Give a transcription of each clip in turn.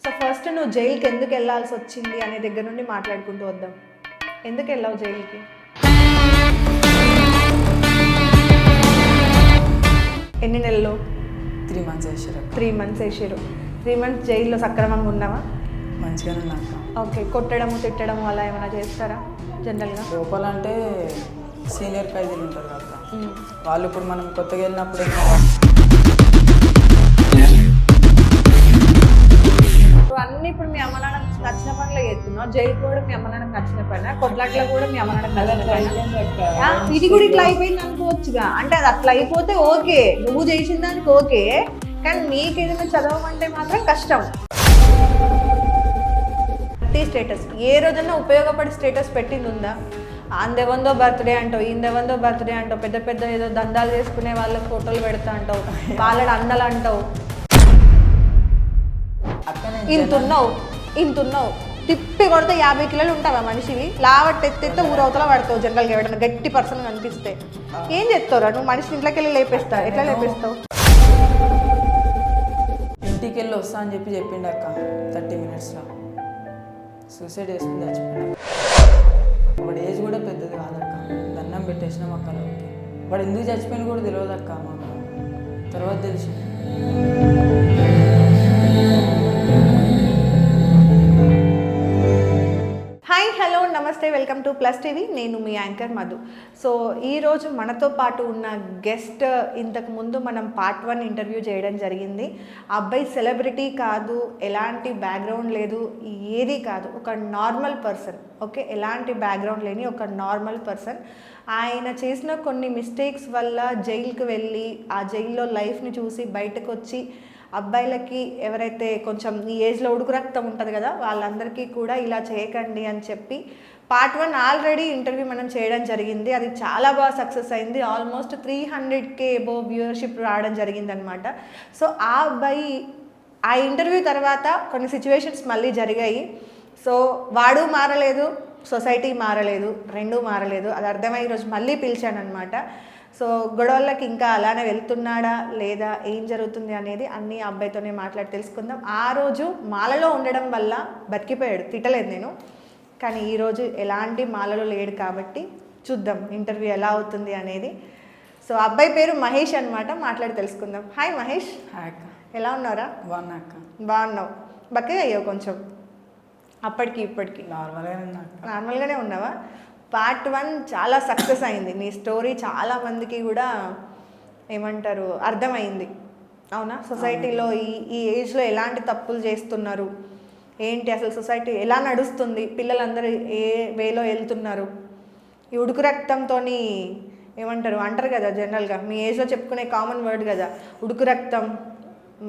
So first నువ్వు జైలుకి ఎందుకు వెళ్ళాల్సి వచ్చింది అనే దగ్గర నుండి మాట్లాడుకుంటూ వద్దాం. ఎందుకు వెళ్ళావు జైలుకి? ఎన్ని నెలలు? 3 months వేసారు. 3 months వేసారు. 3 months జైల్లో సక్రమంగా ఉన్నావా? మంచిగానే ఉన్నాక. ఓకే, కొట్టడము తిట్టడము అలా ఏమైనా చేస్తారా జనరల్గా? లోపల అంటే సీనియర్ ఖైదీలు ఉంటారు కదా, వాళ్ళు ఇప్పుడు మనం కొత్తగా వెళ్ళినప్పుడు అన్ని ఇప్పుడు మీ అమ్మ నాన్న నచ్చిన పనులు చేస్తున్నావు. జైలు కూడా మీ అమ్మ నాన్నకు నచ్చిన పని, కొట్లాట్లో కూడా మీ అమ్మ నాన్నకు నచ్చిన పని. ఇది కూడా ఇట్లా అయిపోయింది అనుకోవచ్చుగా. అంటే అది అట్లా అయిపోతే ఓకే, నువ్వు చేసిన దానికి ఓకే, కానీ నీకు ఏదైనా చదవమంటే మాత్రం కష్టం. స్టేటస్ ఏ రోజన్నా ఉపయోగపడి స్టేటస్ పెట్టింది ఉందా? అందెవందో బర్త్డే అంటావు, ఇందెవందో బర్త్డే అంటావు, పెద్ద పెద్ద ఏదో దందాలు చేసుకునే వాళ్ళకి ఫోటోలు పెడతా అంటావు, వాళ్ళని అన్నలు అంటావు. ఇంతున్నావు తిప్పి కొడితే 50 కిలోలు ఉంటావా మనిషివి? లావట్ ఎత్తెత్తే ఊరవతల పడతావు. జనరల్గా ఎవడన్నా గట్టి పర్సన్ కనిపిస్తే ఏం చెప్తావురా నువ్వు? మనిషిని ఇంట్లోకి వెళ్ళి లేపేస్తావు. ఎట్లా లేపేస్తావు? ఇంటికి వెళ్ళి వస్తా అని చెప్పిండు అక్క. 30 minutesలో సూసైడ్ చేసుకుని చచ్చిపోయాడు. వాడు ఏజ్ కూడా పెద్దది కాదక్క, దండం పెట్టేసినాం అక్కలో. వాడు ఎందుకు చచ్చిపోయిన కూడా తెలియదు అక్క మాకు, తర్వాత తెలిసి. హాయ్, హలో, నమస్తే, వెల్కమ్ టు ప్లస్ టీవీ. నేను మీ యాంకర్ మధు. సో ఈరోజు మనతో పాటు ఉన్న గెస్ట్, ఇంతకు ముందు మనం పార్ట్ 1 ఇంటర్వ్యూ చేయడం జరిగింది. ఆ అబ్బాయి సెలబ్రిటీ కాదు, ఎలాంటి బ్యాక్గ్రౌండ్ లేదు, ఏది కాదు, ఒక నార్మల్ పర్సన్. ఓకే, ఎలాంటి బ్యాక్గ్రౌండ్ లేని ఒక నార్మల్ పర్సన్. ఆయన చేసిన కొన్ని మిస్టేక్స్ వల్ల జైలుకి వెళ్ళి ఆ జైల్లో లైఫ్ని చూసి బయటకు వచ్చి అబ్బాయిలకి ఎవరైతే కొంచెం ఈ ఏజ్లో ఉడుకు రక్తం ఉంటుంది కదా, వాళ్ళందరికీ కూడా ఇలా చేయకండి అని చెప్పి పార్ట్ 1 ఆల్రెడీ ఇంటర్వ్యూ మనం చేయడం జరిగింది. అది చాలా బాగా సక్సెస్ అయింది. ఆల్మోస్ట్ 300K అబోవ్ వ్యూవర్షిప్ రావడం జరిగింది అనమాట. సో ఆ అబ్బాయి ఆ ఇంటర్వ్యూ తర్వాత కొన్ని సిచ్యువేషన్స్ మళ్ళీ జరిగాయి. సో వాడు మారలేదు, సొసైటీ మారలేదు, రెండూ మారలేదు. అది అర్థమై ఈరోజు మళ్ళీ పిలిచాను అనమాట. సో గొడవలకి ఇంకా అలానే వెళ్తున్నాడా లేదా, ఏం జరుగుతుంది అనేది అన్నీ అబ్బాయితోనే మాట్లాడి తెలుసుకుందాం. ఆ రోజు మాలలో ఉండడం వల్ల బతికిపోయాడు, తిట్టలేదు నేను. కానీ ఈరోజు ఎలాంటి మాలలో లేడు కాబట్టి చూద్దాం ఇంటర్వ్యూ ఎలా అవుతుంది అనేది. సో అబ్బాయి పేరు మహేష్ అనమాట, మాట్లాడి తెలుసుకుందాం. హాయ్ మహేష్. హాయ్ అక్క. ఎలా ఉన్నారా? బాగున్నా అక్క. బాగున్నావు. బక్కగా అయ్యావు కొంచెం, అప్పటికి ఇప్పటికి. నార్మల్గానే ఉన్నావా? పార్ట్ 1 చాలా సక్సెస్ అయింది. నీ స్టోరీ చాలా మందికి కూడా ఏమంటారు అర్థమైంది, అవునా? సొసైటీలో ఈ ఏజ్లో ఎలాంటి తప్పులు చేస్తున్నారు, ఏంటి అసలు సొసైటీ ఎలా నడుస్తుంది, పిల్లలందరూ ఏ వేలో వెళ్తున్నారు, ఈ ఉడుకు రక్తంతో ఏమంటారు అంటారు కదా జనరల్గా, మీ ఏజ్లో చెప్పుకునే కామన్ వర్డ్ కదా ఉడుకు రక్తం,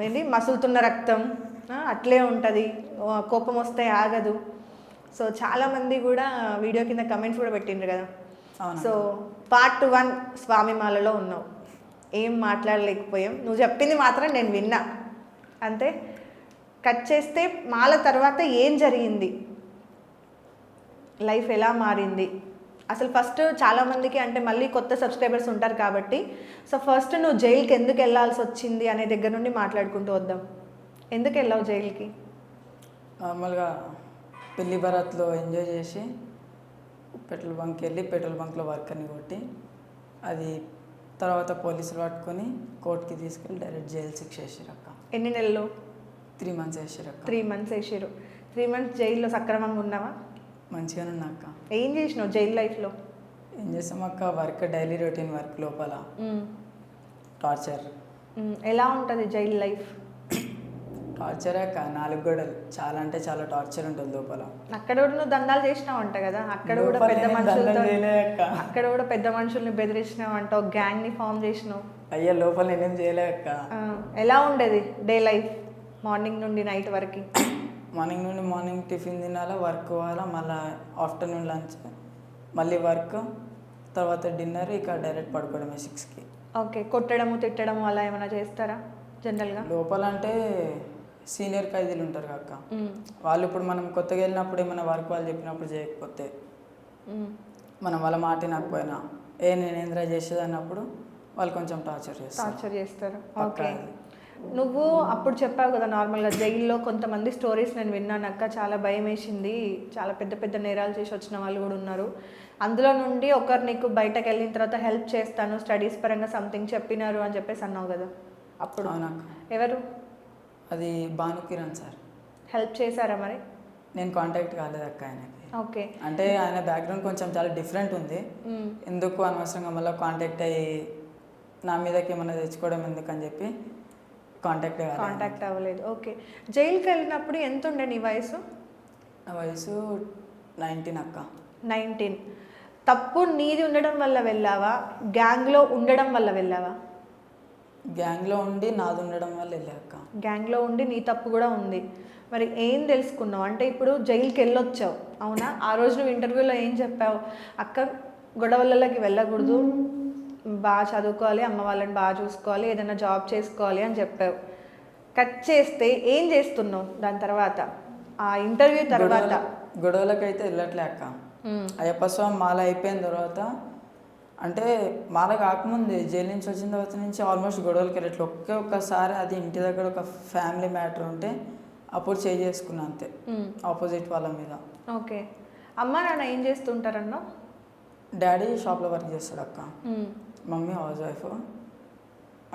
ఏంటి మసులుతున్న రక్తం, అట్లే ఉంటుంది, కోపం వస్తే ఆగదు. సో చాలామంది కూడా వీడియో కింద కమెంట్స్ కూడా పెట్టిండ్రు కదా. సో పార్ట్ 1 స్వామిమాలలో ఉన్నావు, ఏం మాట్లాడలేకపోయాం. నువ్వు చెప్పింది మాత్రం నేను విన్నా అంతే. కట్ చేస్తే మాల తర్వాత ఏం జరిగింది, లైఫ్ ఎలా మారింది అసలు? ఫస్ట్ చాలామందికి అంటే మళ్ళీ కొత్త సబ్స్క్రైబర్స్ ఉంటారు కాబట్టి, సో ఫస్ట్ నువ్వు జైలుకి ఎందుకు వెళ్ళాల్సి వచ్చింది అనే దగ్గర నుండి మాట్లాడుకుంటూ వద్దాం. ఎందుకు వెళ్ళావు జైలుకి? నార్మల్గా పెళ్లి బరాత్లో ఎంజాయ్ చేసి పెట్రోల్ బంక్కి వెళ్ళి పెట్రోల్ బంక్లో వర్కర్ని కొట్టి, అది తర్వాత పోలీసులు పట్టుకొని కోర్టుకి తీసుకెళ్ళి డైరెక్ట్ జైలు శిక్ష వేసారు అక్క. ఎన్ని నెలలు? 3 months వేసారు అక్క. 3 months వేసారు. 3 months జైల్లో సక్రమంగా ఉన్నావా? మంచిగానే ఉన్నా అక్క. ఏం చేసినావు జైలు లైఫ్లో? ఏం చేస్తాం అక్క, వర్క్ డైలీ రొటీన్ వర్క్, లోపల టార్చర్. ఎలా ఉంటుంది జైలు లైఫ్? టార్చర్ అక్క, 4 గోడలు, చాలా అంటే చాలా టార్చర్ ఉంటుంది లోపల. అక్కడ కూడా నువ్వు దందాలు చేసినావు అంట కదా, అక్కడ కూడా పెద్ద మనుషులతో, అక్కడ కూడా పెద్ద మనుషుల్ని బెదిరించినావు అంటావు, గ్యాంగ్ని ఫామ్ చేసినావు. అయ్యా లోపల నేనేం చేయలే అక్క. ఎలా ఉండేది డే లైఫ్, మార్నింగ్ నుండి నైట్ వరకు? మార్నింగ్ టిఫిన్ తినాలా, వర్క్ పోవాలా, మళ్ళీ ఆఫ్టర్నూన్ లంచ్, మళ్ళీ వర్క్, తర్వాత డిన్నర్, ఇక డైరెక్ట్ పడుకోవడమే 6కి. ఓకే, కొట్టడము తిట్టడము అలా ఏమైనా చేస్తారా జనరల్గా? లోపల అంటే సీనియర్ ఖైదీలు ఉంటారు అక్క, వాళ్ళు ఇప్పుడు మనం కొత్తగా వెళ్ళినప్పుడు ఏమైనా వర్క్ వాళ్ళు చెప్పినప్పుడు చేయకపోతే, మనం వాళ్ళ మాట వినకపోయినా, నేనేంద్రా చేసేది అన్నప్పుడు వాళ్ళు కొంచెం టార్చర్ చేస్తారు. ఓకే, నువ్వు అప్పుడు చెప్పావు కదా నార్మల్గా జైల్లో కొంతమంది స్టోరీస్ నేను విన్నానక్క, చాలా భయం వేసింది, చాలా పెద్ద పెద్ద నేరాలు చేసి వచ్చిన వాళ్ళు కూడా ఉన్నారు, అందులో నుండి ఒకరు నీకు బయటకు వెళ్ళిన తర్వాత హెల్ప్ చేస్తాను స్టడీస్ పరంగా సంథింగ్ చెప్పినారు అని చెప్పేసి అన్నావు కదా అప్పుడు. అవునక్క. ఎవరు? అది భానుకిరణ్ సార్. హెల్ప్ చేశారా మరి? నేను కాంటాక్ట్ కాలేదక్క ఆయనకి. ఓకే. అంటే ఆయన బ్యాక్గ్రౌండ్ కొంచెం చాలా డిఫరెంట్ ఉంది. ఎందుకు అనవసరంగా మళ్ళీ కాంటాక్ట్ అయ్యి నా మీదకి ఏమన్నా తెచ్చుకోవడం ఎందుకు అని చెప్పి కాంటాక్ట్ అవ్వలేదు. ఓకే. జైలుకి వెళ్ళినప్పుడు ఎంత ఉండే నీ వయసు? నా వయసు 19 అక్క. 19. తప్పు నీది ఉండడం వల్ల వెళ్ళావా, గ్యాంగ్లో ఉండడం వల్ల వెళ్ళావా? గ్యాంగ్లో ఉండి నాది ఉండడం వల్ల వెళ్ళాక. గ్యాంగ్లో ఉండి నీ తప్పు కూడా ఉంది. మరి ఏం తెలుసుకున్నావు అంటే ఇప్పుడు జైలుకి వెళ్ళొచ్చావు అవునా, ఆ రోజు నువ్వు ఇంటర్వ్యూలో ఏం చెప్పావు? అక్క గొడవలకి వెళ్ళకూడదు, బాగా చదువుకోవాలి, అమ్మ వాళ్ళని బాగా చూసుకోవాలి, ఏదైనా జాబ్ చేసుకోవాలి అని చెప్పావు. కట్ చేస్తే ఏం చేస్తున్నావు దాని తర్వాత, ఆ ఇంటర్వ్యూ తర్వాత? గొడవలకైతే వెళ్ళట్లే అక్క. అయ్యప్ప స్వామి మాల అయిపోయిన తర్వాత, అంటే మాల కాకముందు జైలు నుంచి వచ్చిన తర్వాత నుంచి ఆల్మోస్ట్ గొడవలకి వెళ్ళట్లే. ఒక్కసారి అది ఇంటి దగ్గర ఒక ఫ్యామిలీ మ్యాటర్ ఉంటే అప్పుడు చేసుకున్నా అంతే, ఆపోజిట్ వాళ్ళ మీద. ఓకే. అమ్మ నాన్న ఏం చేస్తుంటారన్నా? డాడీ షాప్లో వర్క్ చేస్తాడు అక్క, మమ్మీ హౌస్ వైఫ్,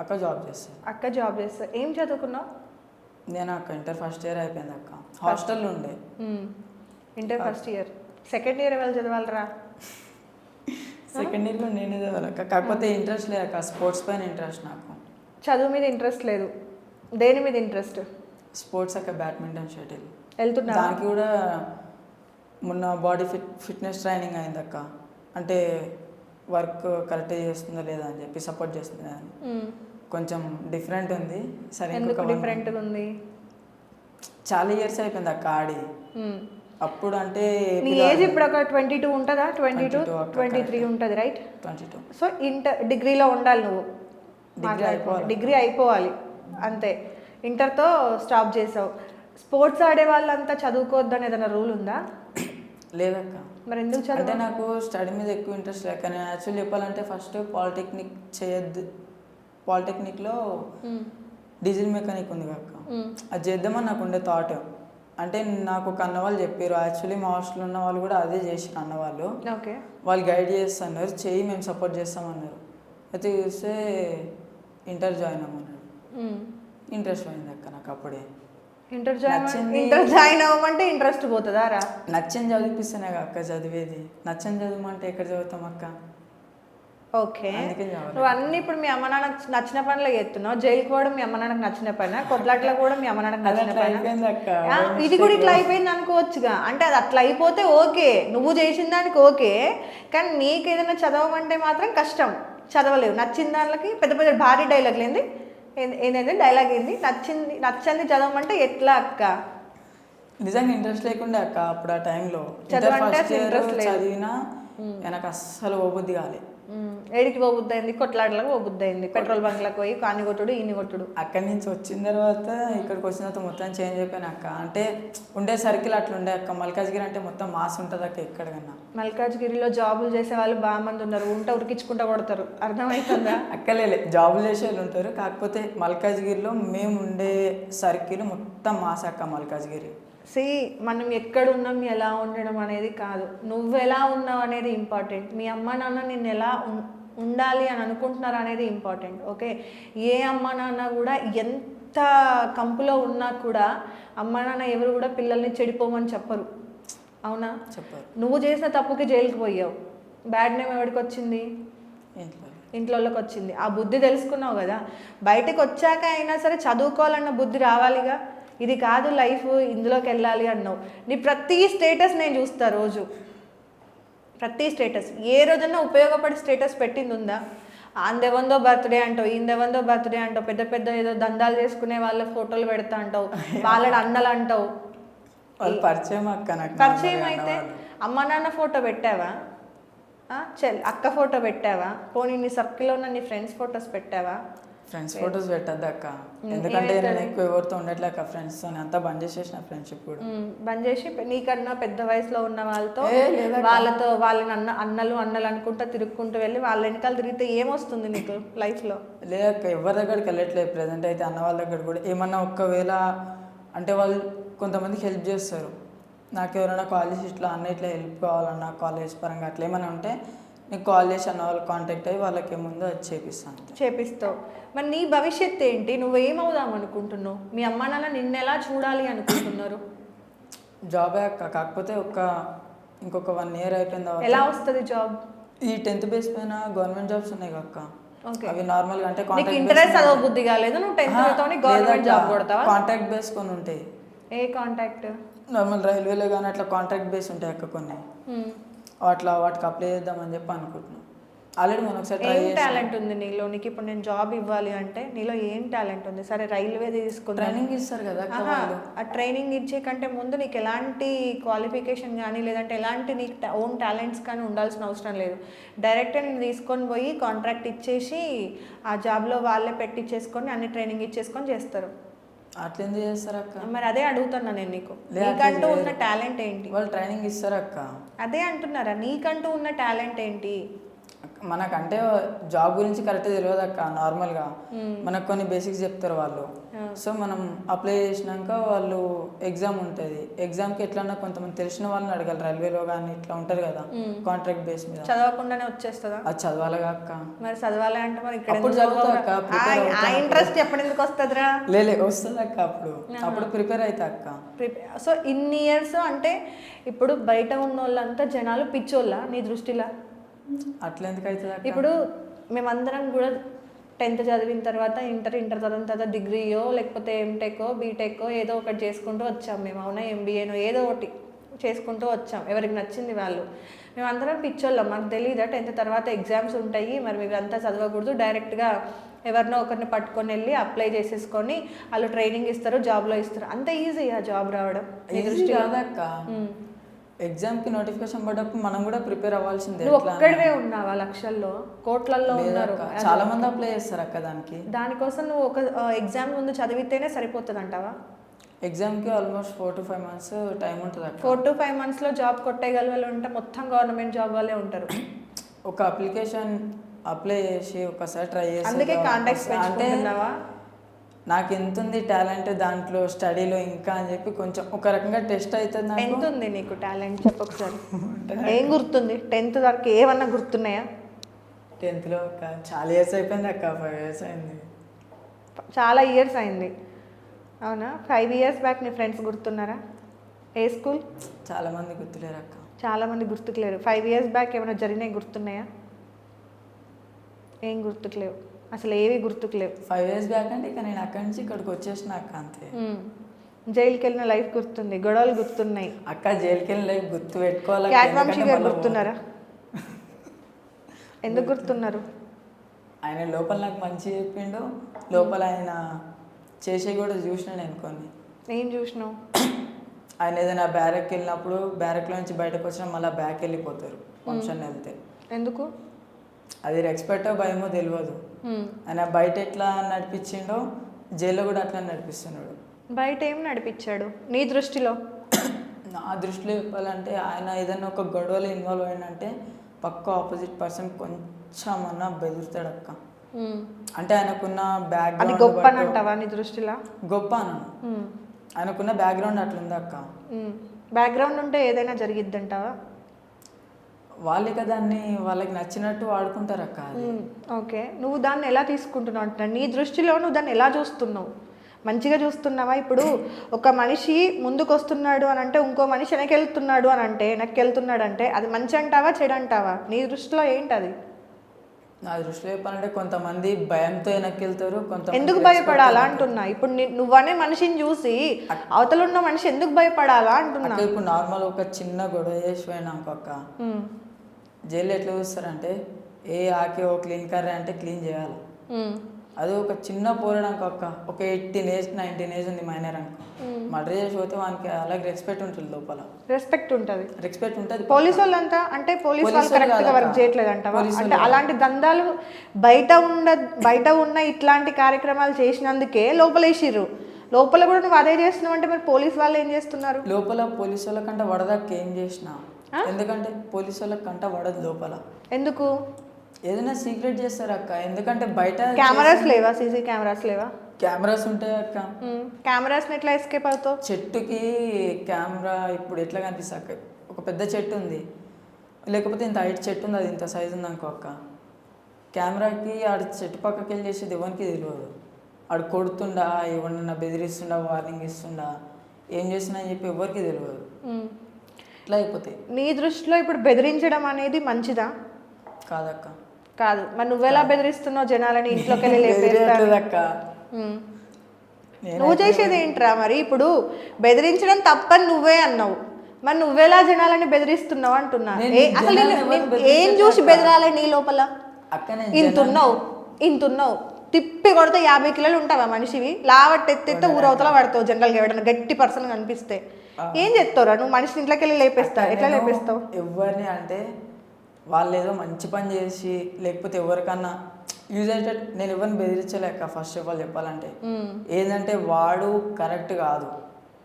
అక్క జాబ్ చేస్తాడు. అక్క జాబ్ చేస్తారు. ఏం చదువుకున్నావు? నేను అక్క ఇంటర్ ఫస్ట్ ఇయర్ అయిపోయింది అక్క, హాస్టల్లో ఉండే. Inter first year. Second year ఎవరు చదవాలరా? సెకండ్ ఇయర్లో నేనే చదవాలి అక్క, కాకపోతే ఇంట్రెస్ట్ లేదు అక్క, స్పోర్ట్స్ పైన ఇంట్రెస్ట్ నాకు. చదువు మీద ఇంట్రెస్ట్ లేదు, దేని మీద ఇంట్రెస్ట్? స్పోర్ట్స్ అక్క, బ్యాడ్మింటన్, షటిల్ వెళ్తున్నా. దానికి కూడా మొన్న బాడీ ఫిట్నెస్ ట్రైనింగ్ అయింది అక్క. అంటే వర్క్ కరెక్ట్గా చేస్తుందా లేదా అని చెప్పి సపోర్ట్ చేస్తుందా అని. కొంచెం డిఫరెంట్ ఉంది. సరే, ఎందుకు డిఫరెంట్గా ఉంది? చాలా ఇయర్స్ అయిపోయింది అక్క ఆడి. అప్పుడు అంటే నీ ఏజ్ ఇప్పుడు ఒక 22 ఉంటుందా? 22, 23 ఉంటుంది రైట్? 22. సో డిగ్రీలో ఉండాలి నువ్వు, డిగ్రీ అయిపోవాలి అంతే. ఇంటర్తో స్టాప్ చేసావు. స్పోర్ట్స్ ఆడే వాళ్ళంతా చదువుకోవద్దని ఏదైనా రూల్ ఉందా? లేదక్క. మరి ఎందుకు చదువు? అంటే నాకు స్టడీ మీద ఎక్కువ ఇంట్రెస్ట్ లేక, నేను యాక్చువల్లీ చెప్పాలంటే ఫస్ట్ పాలిటెక్నిక్ చేయొద్దు, పాలిటెక్నిక్లో డీజిల్ మెకానిక్ ఉంది అక్క, అది చేద్దామని నాకు ఉండే థాట్. అంటే నాకు ఒక అన్నవాళ్ళు చెప్పారు, యాక్చువల్లీ మా హాస్టల్లో ఉన్న వాళ్ళు కూడా అదే చేసిన అన్నవాళ్ళు. ఓకే. వాళ్ళు గైడ్ చేస్తున్నారు, చెయ్యి మేము సపోర్ట్ చేస్తామన్నారు. అయితే చూస్తే ఇంటర్ జాయిన్ అవ్వమన్నారు. ఇంట్రెస్ట్ పోయింది అక్క నాకు అప్పుడే. ఇంటర్ జాయిన్ అవ్వమంటే ఇంట్రెస్ట్ పోతుందా రా? నచ్చని చదివిపిస్తేనే అక్క చదివేది, నచ్చని చదవమంటే ఎక్కడ చదువుతాం అక్క. ఓకే. నువ్వు అన్ని ఇప్పుడు మీ అమ్మ నాన్నకు నచ్చిన పనులు చేస్తున్నావు. జైలుకి పోవడం మీ అమ్మ నాన్నకు నచ్చిన పైన, కొట్లాట్లో కూడా మీ అమ్మ నాన్నకు నచ్చిన పైన, ఇది కూడా ఇట్లా అయిపోయింది అనుకోవచ్చుగా. అంటే అది అట్లా అయిపోతే ఓకే, నువ్వు చేసిన దానికి ఓకే, కానీ నీకు ఏదైనా చదవమంటే మాత్రం కష్టం, చదవలేవు. నచ్చిన దానికి పెద్ద పెద్ద భారీ డైలాగులు ఏంది ఏంటంటే డైలాగ్ ఏంది, నచ్చంది చదవమంటే ఎట్లా అక్క? నిజంగా ఇంట్రెస్ట్ లేకుండే అక్క అప్పుడు ఆ టైంలో. చదివినా నాకు అస్సలు పోబుద్ది కాలే. ఏడికి పోబుద్ది అయింది? కొట్లాడలకు పోబుద్ది అయింది, పెట్రోల్ బంక్లకు పోయి కాని కొట్టుడు ఈని కొట్టుడు. అక్కడి నుంచి వచ్చిన తర్వాత ఇక్కడికి వచ్చిన తర్వాత మొత్తం చేంజ్ అయిపోయాను అక్క. అంటే ఉండే సర్కిల్ అట్లా ఉండే అక్క. మల్కాజ్గిరి అంటే మొత్తం మాస్ ఉంటుంది అక్క ఎక్కడికన్నా. మల్కాజ్గిరిలో జాబులు చేసే వాళ్ళు బాగా మంది ఉన్నారు, ఉరికించుకుంటా కొడతారు, అర్థమవుతుందా? అక్కలే జాబులు చేసే వాళ్ళు ఉంటారు, కాకపోతే మల్కాజ్గిరిలో మేము ఉండే సర్కిల్ మొత్తం మాస్ అక్క మల్కాజ్గిరి. మనం ఎక్కడ ఉన్నాం, ఎలా ఉండడం అనేది కాదు, నువ్వు ఎలా ఉన్నావు అనేది ఇంపార్టెంట్. మీ అమ్మ నాన్న నిన్ను ఎలా ఉండాలి అని అనుకుంటున్నారు అనేది ఇంపార్టెంట్. ఓకే. ఏ అమ్మ నాన్న కూడా ఎంత కంపులో ఉన్నా కూడా అమ్మ నాన్న ఎవరు కూడా పిల్లల్ని చెడిపోమని చెప్పరు, అవునా? చెప్పరు. నువ్వు చేసిన తప్పుకి జైలుకి పోయావు, బ్యాడ్ నేమ్ ఎవరికి వచ్చింది? ఇంట్లోకి వచ్చింది. ఆ బుద్ధి తెలుసుకున్నావు కదా, బయటకు వచ్చాక అయినా సరే చదువుకోవాలన్న బుద్ధి రావాలిగా. ఇది కాదు లైఫ్, ఇందులోకి వెళ్ళాలి అన్నావు. నీ ప్రతి స్టేటస్ నేను చూస్తా రోజు, ప్రతి స్టేటస్. ఏ రోజన్నా ఉపయోగపడే స్టేటస్ పెట్టింది ఉందా? అందెవందో బర్త్డే అంటావు, ఇందెవందో బర్త్డే అంటావు, పెద్ద పెద్ద ఏదో దందాలు చేసుకునే వాళ్ళ ఫోటోలు పెడతా అంటావు, వాళ్ళని అన్నలు అంటావు. పరిచయం అక్క నాకు. పరిచయం అయితే అమ్మ నాన్న ఫోటో పెట్టావా? అక్క ఫోటో పెట్టావా? పోనీ నీ సర్కిల్లో ఉన్న నీ ఫ్రెండ్స్ ఫొటోస్ పెట్టావా? ఫ్రెండ్స్ ఫొటోస్ పెట్టద్దు అక్క, ఎందుకంటే నేను ఎక్కువ ఎవరితో ఉండట్లేక ఫ్రెండ్స్తో అంతా బంద్ చేసేసిన ఫ్రెండ్షిప్ కూడా. బంద్ చేసి నీకన్నా పెద్ద వయసులో ఉన్న వాళ్ళతో వాళ్ళని అన్నలు అనుకుంటా తిరుగుకుంటూ వెళ్ళి వాళ్ళ వెనకాల తిరిగితే ఏమొస్తుంది నీకు లైఫ్లో? లేదక్క, ఎవరి దగ్గరికి వెళ్ళట్లేదు ప్రజెంట్ అయితే. అన్న వాళ్ళ దగ్గర కూడా ఏమన్నా ఒక్కవేళ అంటే వాళ్ళు కొంతమందికి హెల్ప్ చేస్తారు. నాకు ఎవరైనా కాల్ చేసి ఇట్లా అన్న ఇట్లా హెల్ప్ కావాలన్నా కాలేజ్ పరంగా అట్లా ఏమైనా ఉంటే నీకు కాల్ చేసి అన్న వాళ్ళు కాంటాక్ట్ అయ్యి వాళ్ళకి ఏముందో అది చేపిస్తావు. మరి నీ భవిష్యత్తు ఏంటి? నువ్వు ఏమవుదాం అనుకుంటున్నావు? మీ అమ్మ నాన్న నిన్ను ఎలా చూడాలి అనుకుంటున్నారు? జాబే అక్క, కాకపోతే ఇంకొక 1 year అయిపోయిన తర్వాత. ఎలా వస్తుంది జాబ్? ఈ 10th బేస్ పైన గవర్నమెంట్ జాబ్స్ ఉన్నాయి అక్క. అవి నార్మల్గా అంటే ఇంట్రెస్ట్ చదవ బుద్ధి కాలేదు, నువ్వు 10th తోని గవర్నమెంట్ జాబ్ కొడతావా? కాంటాక్ట్ బేస్ కొన్ని ఉంటాయి. ఏ కాంటాక్ట్? నార్మల్ రైల్వేలో కానీ అట్లా కాంట్రాక్ట్ బేస్ ఉంటాయి అక్క కొన్ని. వాటికి అప్లై చేద్దామని చెప్పి అనుకుంటున్నాను. ఆల్రెడీ మనం ఒకసారి ఏం టాలెంట్ ఉంది నీలో? నీకు ఇప్పుడు నేను జాబ్ ఇవ్వాలి అంటే నీలో ఏం టాలెంట్ ఉంది? సరే రైల్వే తీసుకుంది, ట్రైనింగ్ ఇస్తారు కదా. ఆ ట్రైనింగ్ ఇచ్చే కంటే ముందు నీకు ఎలాంటి క్వాలిఫికేషన్ కానీ లేదంటే ఎలాంటి నీకు ఓన్ టాలెంట్స్ కానీ ఉండాల్సిన అవసరం లేదు. డైరెక్ట్గా నేను తీసుకొని పోయి కాంట్రాక్ట్ ఇచ్చేసి ఆ జాబ్లో వాళ్ళే పెట్టించేసుకొని అన్ని ట్రైనింగ్ ఇచ్చేసుకొని చేస్తారు. అట్లా ఎందుకు చేస్తారు అక్క? మరి అదే అడుగుతున్నా నేను, నీకంటూ ఉన్న టాలెంట్ ఏంటి? వాళ్ళు ట్రైనింగ్ ఇస్తారు అక్క. అదే అంటున్నారా, నీకంటూ ఉన్న టాలెంట్ ఏంటి? మనకంటే జాబ్ గురించి కరెక్ట్ తెలియదు అక్క. నార్మల్గా మనకు కొన్ని బేసిక్స్ చెప్తారు వాళ్ళు. సో మనం అప్లై చేసినాక వాళ్ళు ఎగ్జామ్ ఉంటుంది. ఎగ్జామ్కి ఎట్లన్నా కొంతమంది తెలిసిన వాళ్ళని అడగాలి. రైల్వేలో కానీ ఇట్లా ఉంటారు కదా కాంట్రాక్ట్ బేస్ మీద. చదవకుండానే వచ్చేస్తుందా? అది చదవాలిగా అక్క. మరి చదవాలి అంటే మరి ఇక్కడ ఇంట్రెస్ట్ ఎప్పుడు ఎందుకు వస్తుందిరా? లే వస్తుంది అక్క, అప్పుడు ప్రిపేర్ అవుతా అక్క. సో ఇన్ని ఇయర్స్ అంటే ఇప్పుడు బయట ఉన్న వాళ్ళంతా జనాలు పిచ్చోళ్ళ నీ దృష్టిలో? అట్లా ఎందుకు అవుతుంది? ఇప్పుడు మేమందరం కూడా 10th చదివిన తర్వాత ఇంటర్ చదివిన తర్వాత డిగ్రీయో లేకపోతే ఎంటెక్కో బీటెక్కో ఏదో ఒకటి చేసుకుంటూ వచ్చాం మేము. అవునా, ఎంబీఏనో ఏదో ఒకటి చేసుకుంటూ వచ్చాం, ఎవరికి నచ్చింది వాళ్ళు. మేమందరం పిచ్చోళ్ళం, మాకు తెలియదా 10th తర్వాత ఎగ్జామ్స్ ఉంటాయి, మరి మీరు అంతా చదవకూడదు, డైరెక్ట్గా ఎవరినో ఒకరిని పట్టుకొని వెళ్ళి అప్లై చేసేసుకొని వాళ్ళు ట్రైనింగ్ ఇస్తారు, జాబ్లో ఇస్తారు. అంత ఈజీ ఆ జాబ్ రావడం? దృష్టి కాదక్క. ఎగ్జామ్కి నోటిఫికేషన్ పడ్డప్పుడు మనం కూడా ప్రిపేర్ అవ్వాల్సిందే. నువ్వు ఒక్కడివే ఉన్నావా? లక్షల్లో కోట్లల్లో ఉన్నారు, చాలా మంది అప్లై చేస్తారు అక్క. దానికోసం నువ్వు ఒక ఎగ్జామ్ ముందు చదివితేనే సరిపోతుంది అంటావా? ఎగ్జామ్కి ఆల్మోస్ట్ 4 to 5 months టైం ఉంటుంది అక్క. 4 to 5 monthsలో జాబ్ కొట్టేగల వాళ్ళు ఉంటే మొత్తం గవర్నమెంట్ జాబ్ వాళ్ళే ఉంటారు. ఒక అప్లికేషన్ అప్లై చేసి ఒకసారి ట్రై చేసి అందుకే కాంటాక్ట్స్ పెంచుకుంటున్నావా? నాకు ఎంత ఉంది టాలెంట్ దాంట్లో స్టడీలో ఇంకా అని చెప్పి కొంచెం ఒక రకంగా టెస్ట్ అవుతుంది. ఎంత ఉంది నీకు టాలెంట్ చెప్పు ఒకసారి. ఏం గుర్తుంది 10th వరకు? ఏమన్నా గుర్తున్నాయా? 10thలో చాలా ఇయర్స్ అయిపోయింది అక్క. 5 years అయింది. చాలా ఇయర్స్ అయింది, అవునా? 5 years బ్యాక్ నీ ఫ్రెండ్స్ గుర్తున్నారా? ఏ స్కూల్? చాలా మంది గుర్తులేరు అక్క. చాలా మంది గుర్తుకులేరు. 5 years బ్యాక్ ఏమైనా జరిగినాయి గుర్తున్నాయా? ఏం గుర్తుకులేవు, అసలు ఏవి గుర్తుకులేవు. 5 years బ్యాక్ అంటే ఇక నేను అక్కడి నుంచి ఇక్కడికి వచ్చేసిన అక్క, అంతే. జైలుకి వెళ్ళిన లైఫ్ గుర్తుంది, గొడవలు గుర్తున్నాయి అక్క. జైలుకి వెళ్ళిన లైఫ్ గుర్తు పెట్టుకోవాలి. క్యాట్వంశీ గారు గుర్తున్నారా? ఎందుకు గుర్తున్నారు? ఆయన లోపల నాకు మంచి చెప్పిండు, లోపల ఆయన చేసే కూడా చూసిన నేను కొన్ని. ఏం చూసినావు? ఆయన ఏదైనా బ్యారెక్కి వెళ్ళినప్పుడు బ్యారెక్లో నుంచి బయటకు వచ్చినా మళ్ళీ బ్యాక్ వెళ్ళిపోతారు ఫంక్షన్ వెళ్తే. ఎందుకు? అది రెస్పెక్టో భయమో తెలియదు. ఆయన బయట ఎట్లా నడిపించిండో జైల్లో కూడా అట్లా నడిపిస్తున్నాడు. బయట ఏం నడిపించాడు నీ దృష్టిలో? నా దృష్టిలో చెప్పాలంటే ఆయన ఏదైనా ఒక గొడవలో ఇన్వాల్వ్ అయినంటే పక్క ఆపోజిట్ పర్సన్ కొంచెం అన్నా బెదురుతాడు అక్క. అంటే ఆయనకున్న బ్యాక్గ్రౌండ్ గొప్ప అంటావా నీ దృష్టిలో? గొప్ప అన్నాను. ఆయనకున్న బ్యాక్గ్రౌండ్ అట్లుంది అక్క. బ్యాక్గ్రౌండ్ ఉంటే ఏదైనా జరిగిద్ది అంటావా? వాళ్ళకి దాన్ని వాళ్ళకి నచ్చినట్టు వాడుకుంటారు అక్క. ఓకే, నువ్వు దాన్ని ఎలా తీసుకుంటున్నావు అంటున్నా. నీ దృష్టిలో నువ్వు దాన్ని ఎలా చూస్తున్నావు? మంచిగా చూస్తున్నావా? ఇప్పుడు ఒక మనిషి ముందుకు వస్తున్నాడు అని అంటే ఇంకో మనిషి వెనకెళ్తున్నాడు అని అంటే వెనక్కెళ్తున్నాడు అంటే అది మంచి అంటావా చెడు అంటావా? నీ దృష్టిలో ఏంటి అది? నా దృష్టిలో చెప్పాలంటే కొంతమంది భయంతో వెనక్కెళ్తారు. ఎందుకు భయపడాలా అంటున్నా. ఇప్పుడు నువ్వనే మనిషిని చూసి అవతల ఉన్న మనిషి ఎందుకు భయపడాలా అంటున్నా. ఇప్పుడు నార్మల్ ఒక చిన్న గొడవ చేసి పోయినాక అక్క జైలు ఎట్లా చూస్తారంటే ఆకే ఓ క్లీన్ కర్రీ అంటే క్లీన్ చేయాలి. అది ఒక చిన్న పోరడానికి ఒక 18 ఏజ్ 19 ఏజ్ ఉంది మైనర్ అనుకో మర్డర్ చేసి పోతే వానికి అలాగే రెస్పెక్ట్ ఉంటుంది లోపల. రెస్పెక్ట్ ఉంటుంది. రెస్పెక్ట్ ఉంటుంది. పోలీసు వాళ్ళంతా అంటే పోలీసు వాళ్ళు కరెక్ట్గా వర్క్ చేయట్లేదు అంటావా? అంటే అలాంటి దందాలు బయట ఉన్న ఇట్లాంటి కార్యక్రమాలు చేసినందుకే లోపలేసిర్రు. లోపల కూడా నువ్వు అదే చేస్తున్నావు అంటే మరి పోలీసు వాళ్ళు ఏం చేస్తున్నారు? లోపల పోలీసు వాళ్ళ కంట వడదక్క ఏం చేసినా, ఎందుకంటే పోలీసు వాళ్ళ కంట వడదు లోపల. ఎందుకు? ఏదైనా సీక్రెట్ చేస్తారు అక్క. ఎందుకంటే బయట కెమెరాస్ లేవా? సీసీ కెమెరాస్ లేవా? కెమెరాస్ ఉంటాయి అక్క. కెమెరాస్ ఎట్లా ఎస్కేప్ అవుతావు? చెట్టుకి కెమెరా ఇప్పుడు ఎట్లా కనిపిస్తా అక్క, ఒక పెద్ద చెట్టు ఉంది లేకపోతే ఇంత హైట్ చెట్టు ఉంది, అది ఇంత సైజు ఉంది అనుకో అక్క, కెమెరాకి ఆడు చెట్టు పక్కకి వెళ్ళి చేసేది ఎవరికి తెలియదు. ఆడు కొడుతుండా, ఎవరన్నా బెదిరిస్తుండా, వార్నింగ్ ఇస్తుండా, ఏం చేస్తున్నా అని చెప్పి ఎవరికి తెలియదు. ఇట్లా అయిపోతాయి. నీ దృష్టిలో ఇప్పుడు బెదిరించడం అనేది మంచిదా? కాదక్క. కాదు. మరి నువ్వెలా బెదిరిస్తున్నావు జనాలని? ఇంట్లోకి వెళ్ళి అక్క నువ్వు చేసేది ఏంట్రా? మరి ఇప్పుడు బెదిరించడం తప్పని నువ్వే అన్నావు, మరి నువ్వెలా జనాలని బెదిరిస్తున్నావు అంటున్నా. అసలు ఏం చూసి బెదరాలి నీ లోపల? ఇంతున్నావు తిప్పి కొడితే 50 కిలోలు ఉంటావా మనిషివి? లావట్టెత్తే ఊరవతల పడతావు. జనరల్గా ఎవడన్నా గట్టి పర్సన్ కనిపిస్తే ఏం చెప్తావురా నువ్వు? మనిషిని ఇంట్లోకి వెళ్ళి లేపేస్తావు. ఎట్లా లేపేస్తావు? ఎవరిని అంటే వాళ్ళు ఏదో మంచి పని చేసి లేకపోతే ఎవరికన్నా యూజ్ అయ్యేటట్టు నేను ఎవరిని బెదిరించలేక. ఫస్ట్ ఆఫ్ ఆల్ చెప్పాలంటే ఏంటంటే వాడు కరెక్ట్ కాదు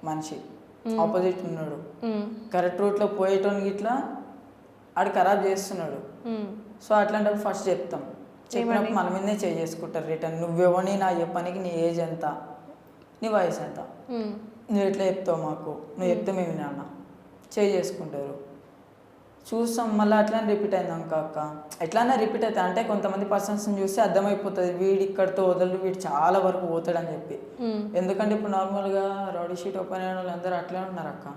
మనిషి, ఆపోజిట్ ఉన్నాడు, కరెక్ట్ రూట్లో పోయేటోనికి ఇట్లా ఆడు ఖరాబ్ చేస్తున్నాడు. సో అట్లాంటప్పుడు ఫస్ట్ చెప్తాం, చెప్పినప్పుడు మన మీదే చేసుకుంటారు రిటర్న్. నువ్వెవని నా చెప్పడానికి, నీ ఏజ్ ఎంత, నీ వయసు ఎంత, నువ్వు ఎట్లా చెప్తావు మాకు, నువ్వు చెప్తే మేము విన్నా చేసుకుంటారు. చూస్తాం మళ్ళీ అట్లానే రిపీట్ అయింది అక్క. ఎట్లానే రిపీట్ అవుతాయి అంటే కొంతమంది పర్సన్స్ని చూస్తే అర్థమైపోతుంది వీడు ఇక్కడితో వదలడు, వీడు చాలా వరకు పోతాడని చెప్పి. ఎందుకంటే ఇప్పుడు నార్మల్గా రౌడీ షీట్ ఓపెన్ అయిన వాళ్ళు అందరూ అట్లనే ఉన్నారు అక్క.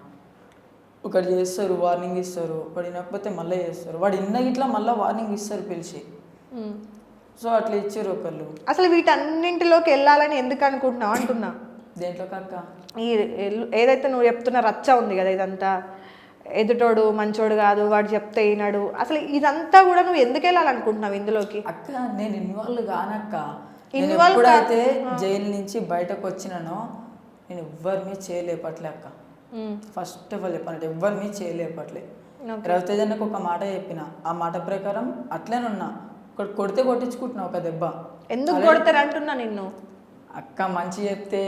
ఒకటి చేస్తారు, వార్నింగ్ ఇస్తారు, వాడు వినకపోతే మళ్ళీ చేస్తారు, వాడు ఇట్లా మళ్ళీ వార్నింగ్ ఇస్తారు పిలిచి. సో అట్లా ఇచ్చారు ఒకళ్ళు. అసలు వీటన్నింటిలోకి వెళ్ళాలని ఎందుకు అనుకుంటున్నావు అంటున్నా? దేంట్లోకి అక్క? ఈ ఏదైతే నువ్వు చెప్తున్న రచ్చ ఉంది కదా, ఇదంతా ఎదుటోడు మంచోడు కాదు, వాడు చెప్తే అయినాడు, అసలు ఇదంతా కూడా నువ్వు ఎందుకు వెళ్ళాలనుకుంటున్నావు ఇందులోకి? అక్క నేను ఇన్వాల్వ్ కానక్క. ఎప్పుడైతే జైలు నుంచి బయటకు వచ్చినానో నేను ఎవ్వరి మీద చేయలేపట్లే అక్క. ఫస్ట్ ఆఫ్ ఆల్ చెప్పానంటే ఎవ్వరి మీద చేయలేపట్లే. రవితేజ్ అన్నకు ఒక మాట చెప్పిన, ఆ మాట ప్రకారం అట్లనే ఉన్నా. ఒకటి కొడితే కొట్టించుకుంటున్నా ఒక దెబ్బ. ఎందుకు కొడతారు అంటున్నా నిన్ను అక్క. మంచి చెప్తే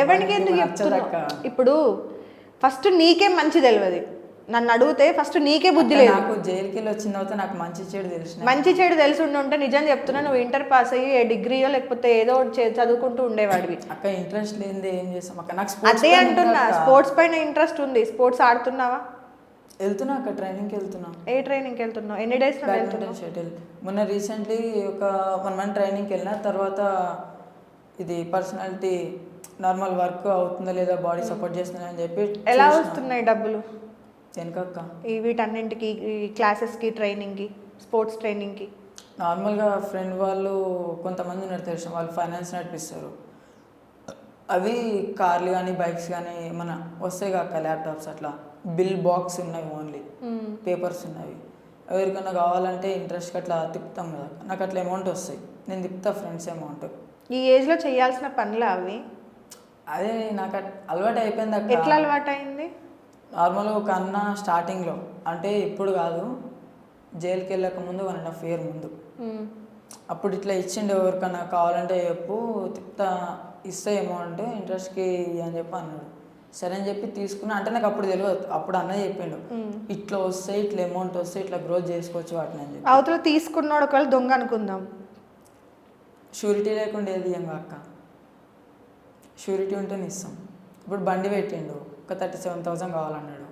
ఎవరికి ఎందుకు చెప్తున్నా? ఇప్పుడు ఫస్ట్ నీకే మంచి తెలియదు. నన్ను అడిగితే ఫస్ట్ నీకే బుద్ధి లేదు. నాకు జైలుకి వెళ్ళి వచ్చిన తర్వాత నాకు మంచి చెడు తెలుసు. మంచి చెడు తెలిసి ఉంటే నిజం చెప్తున్నా, నువ్వు ఇంటర్ పాస్ అయ్యి ఏ డిగ్రీయో లేకపోతే ఏదో చదువుకుంటూ ఉండేవాడివి. అక్క ఇంట్రెస్ట్ లేనిదే ఏం చేస్తాం అక్క. నాకు అదే అంటున్నా, స్పోర్ట్స్ పైన ఇంట్రెస్ట్ ఉంది. స్పోర్ట్స్ ఆడుతున్నావా? వెళ్తున్నా అక్క, ట్రైనింగ్కి వెళ్తున్నా. ఏ ట్రైనింగ్కి వెళ్తున్నావు? ఎన్ని డేస్ షటిల్. మొన్న రీసెంట్లీ ఒక 1 month ట్రైనింగ్కి వెళ్ళిన తర్వాత ఇది పర్సనాలిటీ నార్మల్ వర్క్ అవుతుందా లేదా, బాడీ సపోర్ట్ చేస్తుందా అని చెప్పి. ఎలా వస్తున్నాయి డబ్బులు? వెనకక్క ఈ వీటన్నింటికి, క్లాసెస్కి, ట్రైనింగ్కి, స్పోర్ట్స్ ట్రైనింగ్కి నార్మల్గా ఫ్రెండ్ వాళ్ళు కొంతమంది ఉన్నారు తెలిసిన వాళ్ళు ఫైనాన్స్ నడిపిస్తారు. అవి కార్లు కానీ బైక్స్ కానీ మన వస్తాయి కాక, ల్యాప్టాప్స్ అట్లా బిల్ బాక్స్ ఉన్నవి, ఓన్లీ పేపర్స్ ఉన్నవి. ఎవరికైనా కావాలంటే ఇంట్రెస్ట్కి అట్లా తిప్పుతాం కదా, నాకు అట్లా అమౌంట్ వస్తాయి, నేను తిప్పుతా ఫ్రెండ్స్ అమౌంట్. ఈ ఏజ్లో చేయాల్సిన పనులు అవి. అదే నాకు అలవాటు అయిపోయింది అక్క. ఎట్లా అలవాటు అయింది? నార్మల్గా ఒక అన్న స్టార్టింగ్లో, అంటే ఇప్పుడు కాదు, జైలుకి వెళ్ళక ముందు 1.5 year ముందు అప్పుడు ఇట్లా ఇచ్చిండు, ఎవరికన్నా కావాలంటే చెప్పు తిప్పుతా, ఇస్తే అమౌంట్ ఇంట్రెస్ట్కి అని చెప్పి అన్నాడు. సరే అని చెప్పి తీసుకున్నా. అంటే నాకు అప్పుడు తెలియదు, అప్పుడు అన్న చెప్పిండు ఇట్లా వస్తాయి, ఇట్లా అమౌంట్ వస్తాయి, ఇట్లా గ్రోత్ చేసుకోవచ్చు వాటిని అని చెప్పి. అవతల తీసుకున్నాడు ఒకవేళ దొంగ అనుకుందాం, షూరిటీ లేకుండా ఏది ఏం అక్క. షూరిటీ ఉంటేనే ఇస్తాం. ఇప్పుడు బండి పెట్టిండు, ఒక 37,000 కావాలన్నాడు.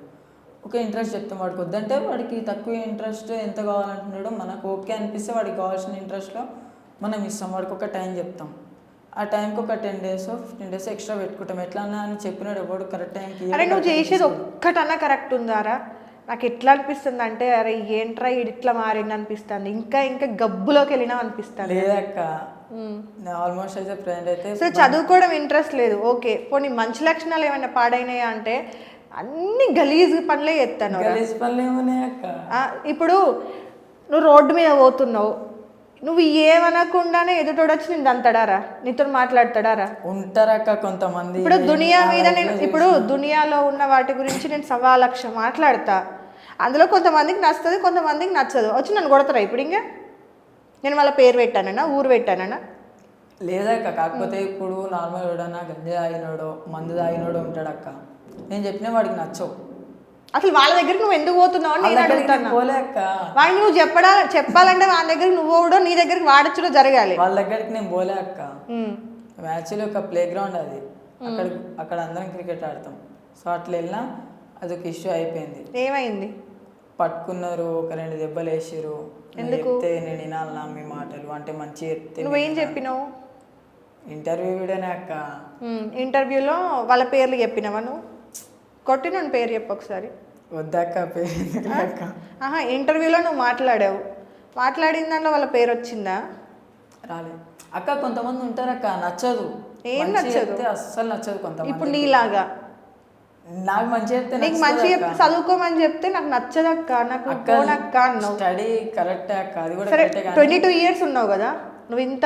ఒక ఇంట్రెస్ట్ చెప్తాం, వాడికి వద్దంటే వాడికి తక్కువ ఇంట్రెస్ట్ ఎంత కావాలంటున్నాడో మనకు ఓకే అనిపిస్తే వాడికి కావాల్సిన ఇంట్రెస్ట్లో మనం ఇస్తాం. వాడికి ఒక టైం చెప్తాం, ఆ టైంకి ఒక 10 days 15 days ఎక్స్ట్రా పెట్టుకుంటాం. ఎట్లా అని చెప్పినాడు ఎవడు కరెక్ట్ టైంకి. అరే నువ్వు చేసేది ఒక్కటన్నా కరెక్ట్ ఉందారా? నాకు ఎట్లా అనిపిస్తుంది అంటే, అరే ఏంట్రా ఇట్లా మారింది అనిపిస్తుంది, ఇంకా ఇంకా గబ్బులోకి వెళ్ళినా అనిపిస్తుంది. లేదక్క, ఆల్మోస్ట్ అయితే ఫ్రెండ్ అయితే సో చదువుకోవడం ఇంట్రెస్ట్ లేదు, ఓకే. పోనీ మంచి లక్షణాలు ఏమైనా పాడైనాయా అంటే అన్ని గలీజ్ పనులే చేస్తాను. గలీజ్ పనులు ఏమున్నాయి అక్క? ఇప్పుడు నువ్వు రోడ్డు మీద పోతున్నావు, నువ్వు ఏమనకుండానే ఎదుటోడు వచ్చి నేను దంతడారా, నీతో మాట్లాడతాడారా? ఉంటారక్క కొంతమంది. ఇప్పుడు దునియా మీద నేను ఇప్పుడు దునియాలో ఉన్న వాటి గురించి నేను 1,00,000 మాట్లాడతా. అందులో కొంతమందికి నచ్చుతుంది, కొంతమందికి నచ్చదు. వచ్చి నన్ను కొడతారా ఇప్పుడు? ఇంకా నేను వాళ్ళ పేరు పెట్టానన్నా, ఊరు పెట్టానన్నా? లేదక్క, కాకపోతే ఇప్పుడు నార్మల్ ఎవడన్నా గంజి తాగినోడో మందు తాగినోడో ఉంటాడక్క, నేను చెప్పిన వాడికి నచ్చవు. అసలు వాళ్ళ దగ్గరికి నువ్వు ఎందుకు పోతున్నావు అని నేను అడుగుతాను. పోలే అక్క, వాడికి నువ్వు చెప్పాలంటే వాళ్ళ దగ్గరికి నువ్వు కూడా నీ దగ్గరికి వాడచ్చులో జరగాలి. వాళ్ళ దగ్గరికి నేను పోలే అక్క. యాక్చువల్లీ ఒక ప్లే గ్రౌండ్ అది, అక్కడ అందరం క్రికెట్ ఆడతాం. సో అట్లా వెళ్ళినా అదొక ఇష్యూ అయిపోయింది. ఏమైంది? పట్టుకున్నారు, ఒక 2 దెబ్బలు వేసారు. చెప్తే నేను వినాలన్నా మీ మాటలు అంటే మంచి చెప్తే. నువ్వేం చెప్పినావు? ఇంటర్వ్యూ వీడియోనే అక్క. ఇంటర్వ్యూలో వాళ్ళ పేర్లు చెప్పినావా నువ్వు? కొట్టిన పేరు చెప్పు ఒకసారి. వద్దక్క పేరు. ఇంటర్వ్యూలో నువ్వు మాట్లాడావు, మాట్లాడిన దాంట్లో వాళ్ళ పేరు వచ్చిందా? రాలేదు అక్క. కొంతమంది ఉంటారు అక్క, నచ్చదు. ఏం నచ్చదు? అస్సలు నచ్చదు కొంతమంది. ఇప్పుడు నీలాగా నాకు మంచి చెప్తే, నీకు మంచి చెప్తే చదువుకోమని చెప్తే నాకు నచ్చదక్క, నాకు పోనక్క అన్నావు. స్టడీ కరెక్టే అక్క, అది కూడా సరే. 22 years ఉన్నావు కదా, నువ్వు ఇంత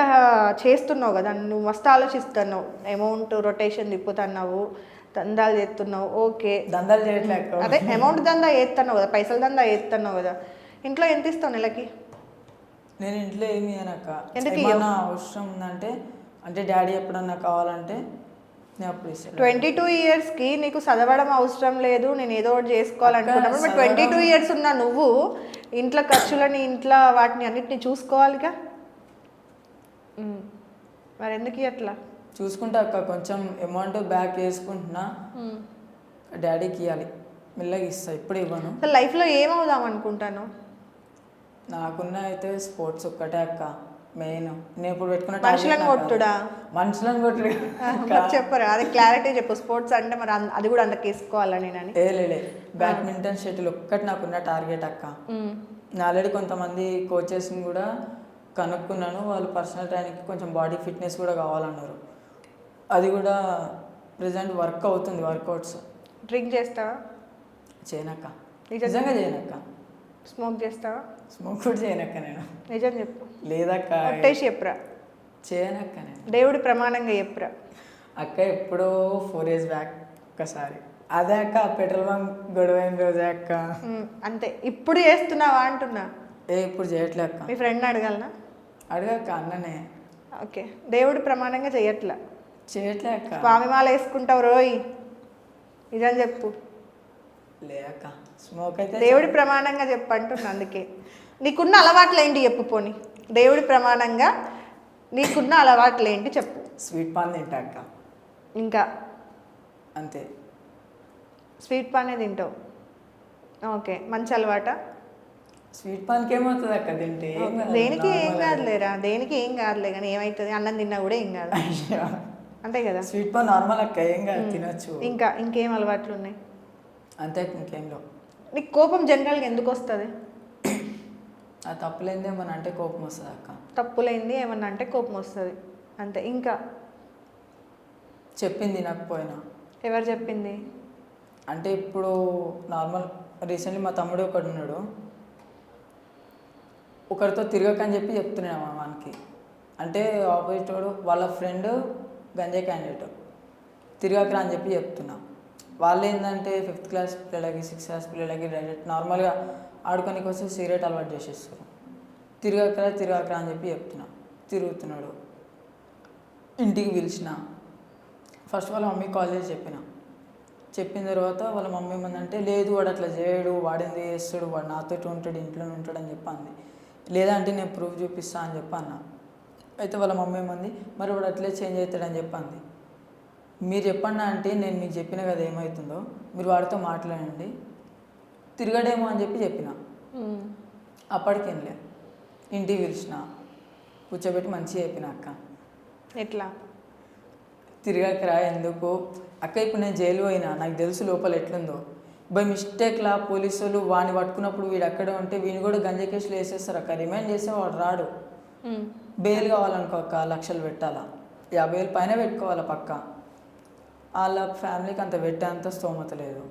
చేస్తున్నావు కదా, నువ్వు మస్తు ఆలోచిస్తున్నావు, అమౌంట్ రొటేషన్ తిప్పుతున్నావు, దందాలు చేస్తున్నావు. ఓకే, దందాలు చేయట్లేక అదే అమౌంట్ దందా వేస్తున్నావు కదా, పైసలు దందా వేస్తున్నావు కదా. ఇంట్లో ఎంత ఇస్తావు నెలకి? నేను ఇంట్లో ఏమి అనక్క, ఏమన్నా అవసరం ఉందంటే అంటే డాడీ ఎప్పుడన్నా కావాలంటే నేను అప్పుడు ఇస్తాను. 22 yearsకి నీకు చదవడం అవసరం లేదు, నేను ఏదో ఒకటి చేసుకోవాలనుకున్నప్పుడు మరి 22 years ఉన్నా నువ్వు ఇంట్లో ఖర్చులని, ఇంట్లో వాటిని అన్నిటిని చూసుకోవాలిగా. మరి ఎందుకు అట్లా? చూసుకుంటా అక్క, కొంచెం అమౌంట్ బ్యాక్ వేసుకుంటున్నా, డాడీకి ఇవ్వాలి, మెల్లగా ఇస్తా, ఇప్పుడు ఇవ్వను. లైఫ్లో ఏమవుదాం అనుకుంటాను? నాకున్న అయితే స్పోర్ట్స్ ఒక్కటే అక్క మెయిన్. నేను ఇప్పుడు పెట్టుకున్న మనుషులను కొట్టుడా? మనుషులను కొట్టుడు చెప్పరు, అదే క్లారిటీ చెప్పు. స్పోర్ట్స్ అంటే మరి అది కూడా అందుకు వేసుకోవాలా నేను? లేలే, బ్యాడ్మింటన్ షటిల్ ఒక్కటి నాకున్న టార్గెట్ అక్క. ఆల్రెడీ కొంతమంది కోచెస్ని కూడా కనుక్కున్నాను, వాళ్ళు పర్సనల్ ట్రైనింగ్కి కొంచెం బాడీ ఫిట్నెస్ కూడా కావాలన్నారు. అది కూడా ప్రెజెంట్ వర్క్ అవుతుంది, వర్కౌట్స్. డ్రింక్ చేస్తావా? చేయనక్క, నిజంగా చేయనక్క. స్మోక్ చేస్తావా? స్మోక్ కూడా చేయనక్క నేను. నిజం చెప్పు. లేదక్క, ఒట్టేసి చెప్పురా. చేయనక్క నేను. దేవుడి ప్రమాణంగా చెప్పురా. అక్క ఎప్పుడో 4 years బ్యాక్ ఒకసారి, అదే అక్క పెట్రోల్ బంక్ గొడవైన రోజే అక్క. అంతే. ఇప్పుడు చేస్తున్నావా అంటున్నా? ఇప్పుడు చేయట్లే అక్క. మీ ఫ్రెండ్ అడగాలనా? అడగక్క, అన్ననే. ఓకే, దేవుడి ప్రమాణంగా చేయట్లా? చేయట్లే అక్క. స్వామి మాల వేసుకుంటావు రోయ్, నిజం చెప్పు. లే అక్క, స్మోక్ అయితే దేవుడి ప్రమాణంగా చెప్పు అంటున్నా. అందుకే నీకున్న అలవాట్లు ఏంటి చెప్పు. పోనీ దేవుడి ప్రమాణంగా నీకున్న అలవాట్లు ఏంటి చెప్పు. స్వీట్ పాన్ తింటా అక్క. ఇంకా అంతే. స్వీట్ పానే తింటావు? ఓకే, మంచి అలవాట. స్వీట్ పాన్కి ఏమవుతుంది అక్క తింటే? దేనికి ఏం కాదులేరా, దేనికి ఏం కాదులే, కానీ ఏమవుతుంది? అన్నం తిన్నా కూడా ఏం కాదు, అంతే కదా. స్వీట్ పాన్ నార్మల్ అక్క, ఏం కాదు, తినచ్చు. ఇంకేం అలవాట్లు ఉన్నాయి? అంతే, ఇంకేంలో. నీకు కోపం జనరల్గా ఎందుకు వస్తుంది? అది తప్పులేంది ఏమన్నా అంటే కోపం వస్తుంది అక్క. తప్పులేంది ఏమన్నా అంటే కోపం వస్తుంది, అంతే. ఇంకా చెప్పింది నాకు పోయినా. ఎవరు చెప్పింది? అంటే ఇప్పుడు నార్మల్ రీసెంట్లీ మా తమ్ముడు ఒకడు ఉన్నాడు, ఒకరితో తిరగకని చెప్పి చెప్తున్నాడు వానికి. అంటే ఆపోజిట్ వాడు వాళ్ళ ఫ్రెండ్ గంజాయి క్యాండిడేట్, తిరగకరా అని చెప్పి చెప్తున్నా. వాళ్ళు ఏంటంటే 5th class పిల్లలకి 6th class పిల్లలకి డైరెక్ట్ నార్మల్గా ఆడుకోనికి వస్తే సిగరెట్ అలవాటు చేసేస్తారు. తిరగకరా అని చెప్పి చెప్తున్నా. తిరుగుతున్నాడు. ఇంటికి పిలిచిన, ఫస్ట్ వాళ్ళ మమ్మీ కాల్ చేసి చెప్పిన తర్వాత వాళ్ళ మమ్మీ ఏమందంటే, లేదు వాడు అట్లా చేయడు, వాడింది చేస్తాడు, వాడు నాతో ఉంటాడు, ఇంట్లోనే ఉంటాడు అని చెప్పి అంది. లేదంటే నేను ప్రూఫ్ చూపిస్తా అని చెప్పి అన్నా. అయితే వాళ్ళ మమ్మీ ఏమంది, మరి వాడు అట్లే చేంజ్ అవుతాడని చెప్పి అంది. మీరు చెప్పండి అంటే నేను మీకు చెప్పిన కదా ఏమవుతుందో, మీరు వాడితో మాట్లాడండి, తిరగడేమో అని చెప్పిన. అప్పటికేంలే, ఇంటికి పిలిచిన, కూర్చోబెట్టి మంచిగా చెప్పిన. అక్క ఎట్లా తిరగకరా ఎందుకు అక్క, ఇప్పుడు నేను జైలు పోయినా, నాకు తెలుసు లోపల ఎట్లుందో. బై మిస్టేక్లా పోలీసు వాళ్ళు వాడిని పట్టుకున్నప్పుడు వీడు అక్కడే ఉంటే వీని కూడా గంజా కేసులు వేసేస్తారు అక్క. రిమైండ్ చేస్తే వాడు రాడు. బెయిల్ కావాలనుకో అక్క, 1 లక్షలు పెట్టాలా, 50,000 పైన పెట్టుకోవాలా పక్క. వాళ్ళ ఫ్యామిలీకి అంత పెట్టేంత స్తోమత లేదు.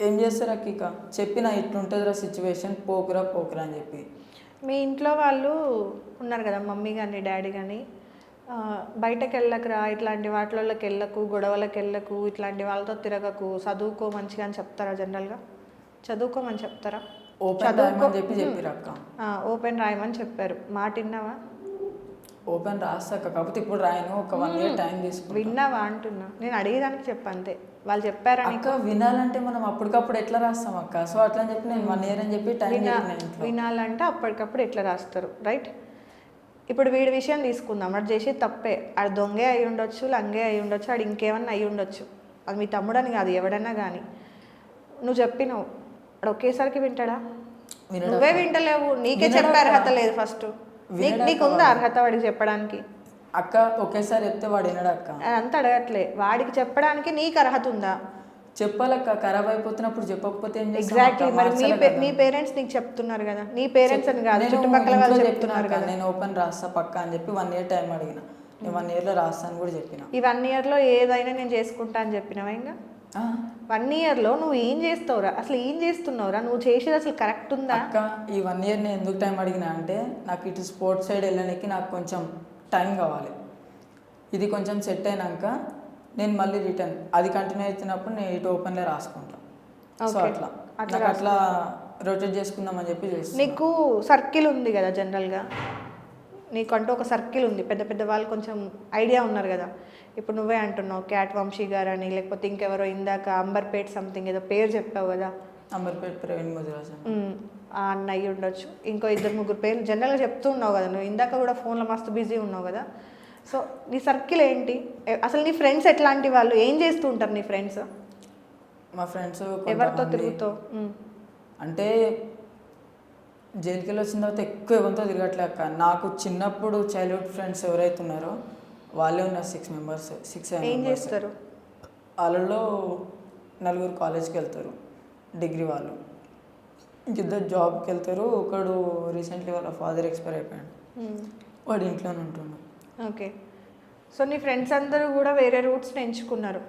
ఏం చేస్తారు అక్క? ఇక చెప్పిన ఇట్లుంటుందిరా సిచ్యువేషన్, పోకురా అని చెప్పి. మీ ఇంట్లో వాళ్ళు ఉన్నారు కదా, మమ్మీ కానీ డాడీ కానీ, బయటకు వెళ్ళకురా, ఇట్లాంటి వాటిలోకి వెళ్ళకు, గొడవలకు వెళ్ళకు, ఇట్లాంటి వాళ్ళతో తిరగకు, చదువుకో మంచిగా అని చెప్తారా? జనరల్గా చదువుకోమని చెప్తారా? ఓపెన్ రాయమని చెప్పి చెప్పిరు అక్క. ఓపెన్ రాయమని చెప్పారు, మాట విన్నావా? ఓపెన్ రాస్తాక, కాకపోతే ఇప్పుడు రాయను, ఒక 1 year టైం తీసుకుంటా. విన్నావా అంటున్నా, నేను అడిగేదానికి చెప్పు అంతే. వాళ్ళు చెప్పారా అక్క? వినాలంటే మనం అప్పటికప్పుడు ఎట్లా రాస్తాం అక్క? సో అట్లా అని చెప్పి నేను 1 year అని చెప్పి టైం చెప్పిన ఇంట్లో. వినాలంటే అప్పటికప్పుడు ఎట్లా రాస్తారు, రైట్? ఇప్పుడు వీడి విషయం తీసుకుందాం, వాడు చేసి తప్పే, ఆడు దొంగే అయి ఉండొచ్చు, లంగే అయి ఉండొచ్చు, ఆడు ఇంకేమన్నా అయి ఉండొచ్చు, అది మీ తమ్ముడని కాదు ఎవడన్నా కానీ. నువ్వు చెప్పినావు, వాడు ఒకేసారికి వింటాడా? నువ్వే వింటలేవు, నీకే చెప్పే అర్హత లేదు ఫస్ట్. నీకుందా అర్హత వాడికి చెప్పడానికి? అక్క ఒకేసారి చెప్తే వాడు వినడు అక్క. అంత అడగట్లే, వాడికి చెప్పడానికి నీకు అర్హత ఉందా? చెప్పాలక్క, ఖరాబ్ అయిపోతున్నప్పుడు చెప్పకపోతే ఏం చేస్తాం? ఎగ్జాక్ట్లీ. మరి మీ పేరెంట్స్ నీకు చెప్తున్నారు కదా, నీ పేరెంట్స్ అని కాదు, చుట్టుపక్కల వాళ్ళు చెప్తున్నారు కదా. నేను ఓపెన్ రాస్తా పక్క అని చెప్పి 1 year టైం అడిగిన. నేను 1 yearలో రాస్తాను కూడా చెప్పిన. ఈ 1 yearలో ఏదైనా నేను చేసుకుంటా అని చెప్పినావా? ఇంకా 1 yearలో నువ్వు ఏం చేస్తావురా? అసలు ఏం చేస్తున్నావురా? నువ్వు చేసేది అసలు కరెక్ట్ ఉందా? అక్క ఈ 1 year నేను ఎందుకు టైం అడిగినా అంటే, నాకు ఇటు స్పోర్ట్స్ సైడ్ వెళ్ళడానికి నాకు కొంచెం టైం కావాలి. ఇది కొంచెం సెట్ అయినాక నేను మళ్ళీ రిటర్న్ అది కంటిన్యూ అవుతున్నప్పుడు నేను ఇటు ఓపెన్లో రాసుకుంటాను. సో అట్లా రొటేట్ చేసుకుందామని చెప్పి చేస్తాను. నీకు సర్కిల్ ఉంది కదా జనరల్గా, నీకంటూ ఒక సర్కిల్ ఉంది, పెద్ద పెద్ద వాళ్ళు కొంచెం ఐడియా ఉన్నారు కదా. ఇప్పుడు నువ్వే అంటున్నావు క్యాట్ వంశీ గారు అని, లేకపోతే ఇంకెవరో ఇందాక అంబర్పేట్ సంథింగ్ ఏదో పేరు చెప్పావు కదా, అంబర్పేట్ ప్రవీణ్ ముదిరాజ్ ఆ అన్న అయ్యి ఉండొచ్చు, ఇంకో 2-3 పేర్లు జనరల్గా చెప్తూ ఉన్నావు కదా నువ్వు. ఇందాక కూడా ఫోన్లో మస్తు బిజీ ఉన్నావు కదా. సో నీ సర్కిల్ ఏంటి అసలు? నీ ఫ్రెండ్స్ ఎట్లాంటి వాళ్ళు, ఏం చేస్తూ ఉంటారు నీ ఫ్రెండ్స్? మా ఫ్రెండ్స్ ఎవరితో తిరుగుతావు? అంటే జైలుకి వెళ్ళి వచ్చిన తర్వాత ఎక్కువ ఎవరితో తిరగట్లేక, నాకు చిన్నప్పుడు చైల్డ్హుడ్ ఫ్రెండ్స్ ఎవరైతే ఉన్నారో వాళ్ళే ఉన్నారు. 6 members, 6-7 ఏం చేస్తారు? వాళ్ళలో 4 కాలేజ్కి వెళ్తారు, డిగ్రీ వాళ్ళు, ఇంకిద్దరు జాబ్కి వెళ్తారు. ఒకడు రీసెంట్లీ వాళ్ళ ఫాదర్ ఎక్స్పైర్ అయిపోయాడు, వాడు ఇంట్లోనే ఉంటున్నాడు. ఓకే. సో నీ ఫ్రెండ్స్ అందరూ కూడా వేరే రూట్స్ని ఎంచుకున్నారు.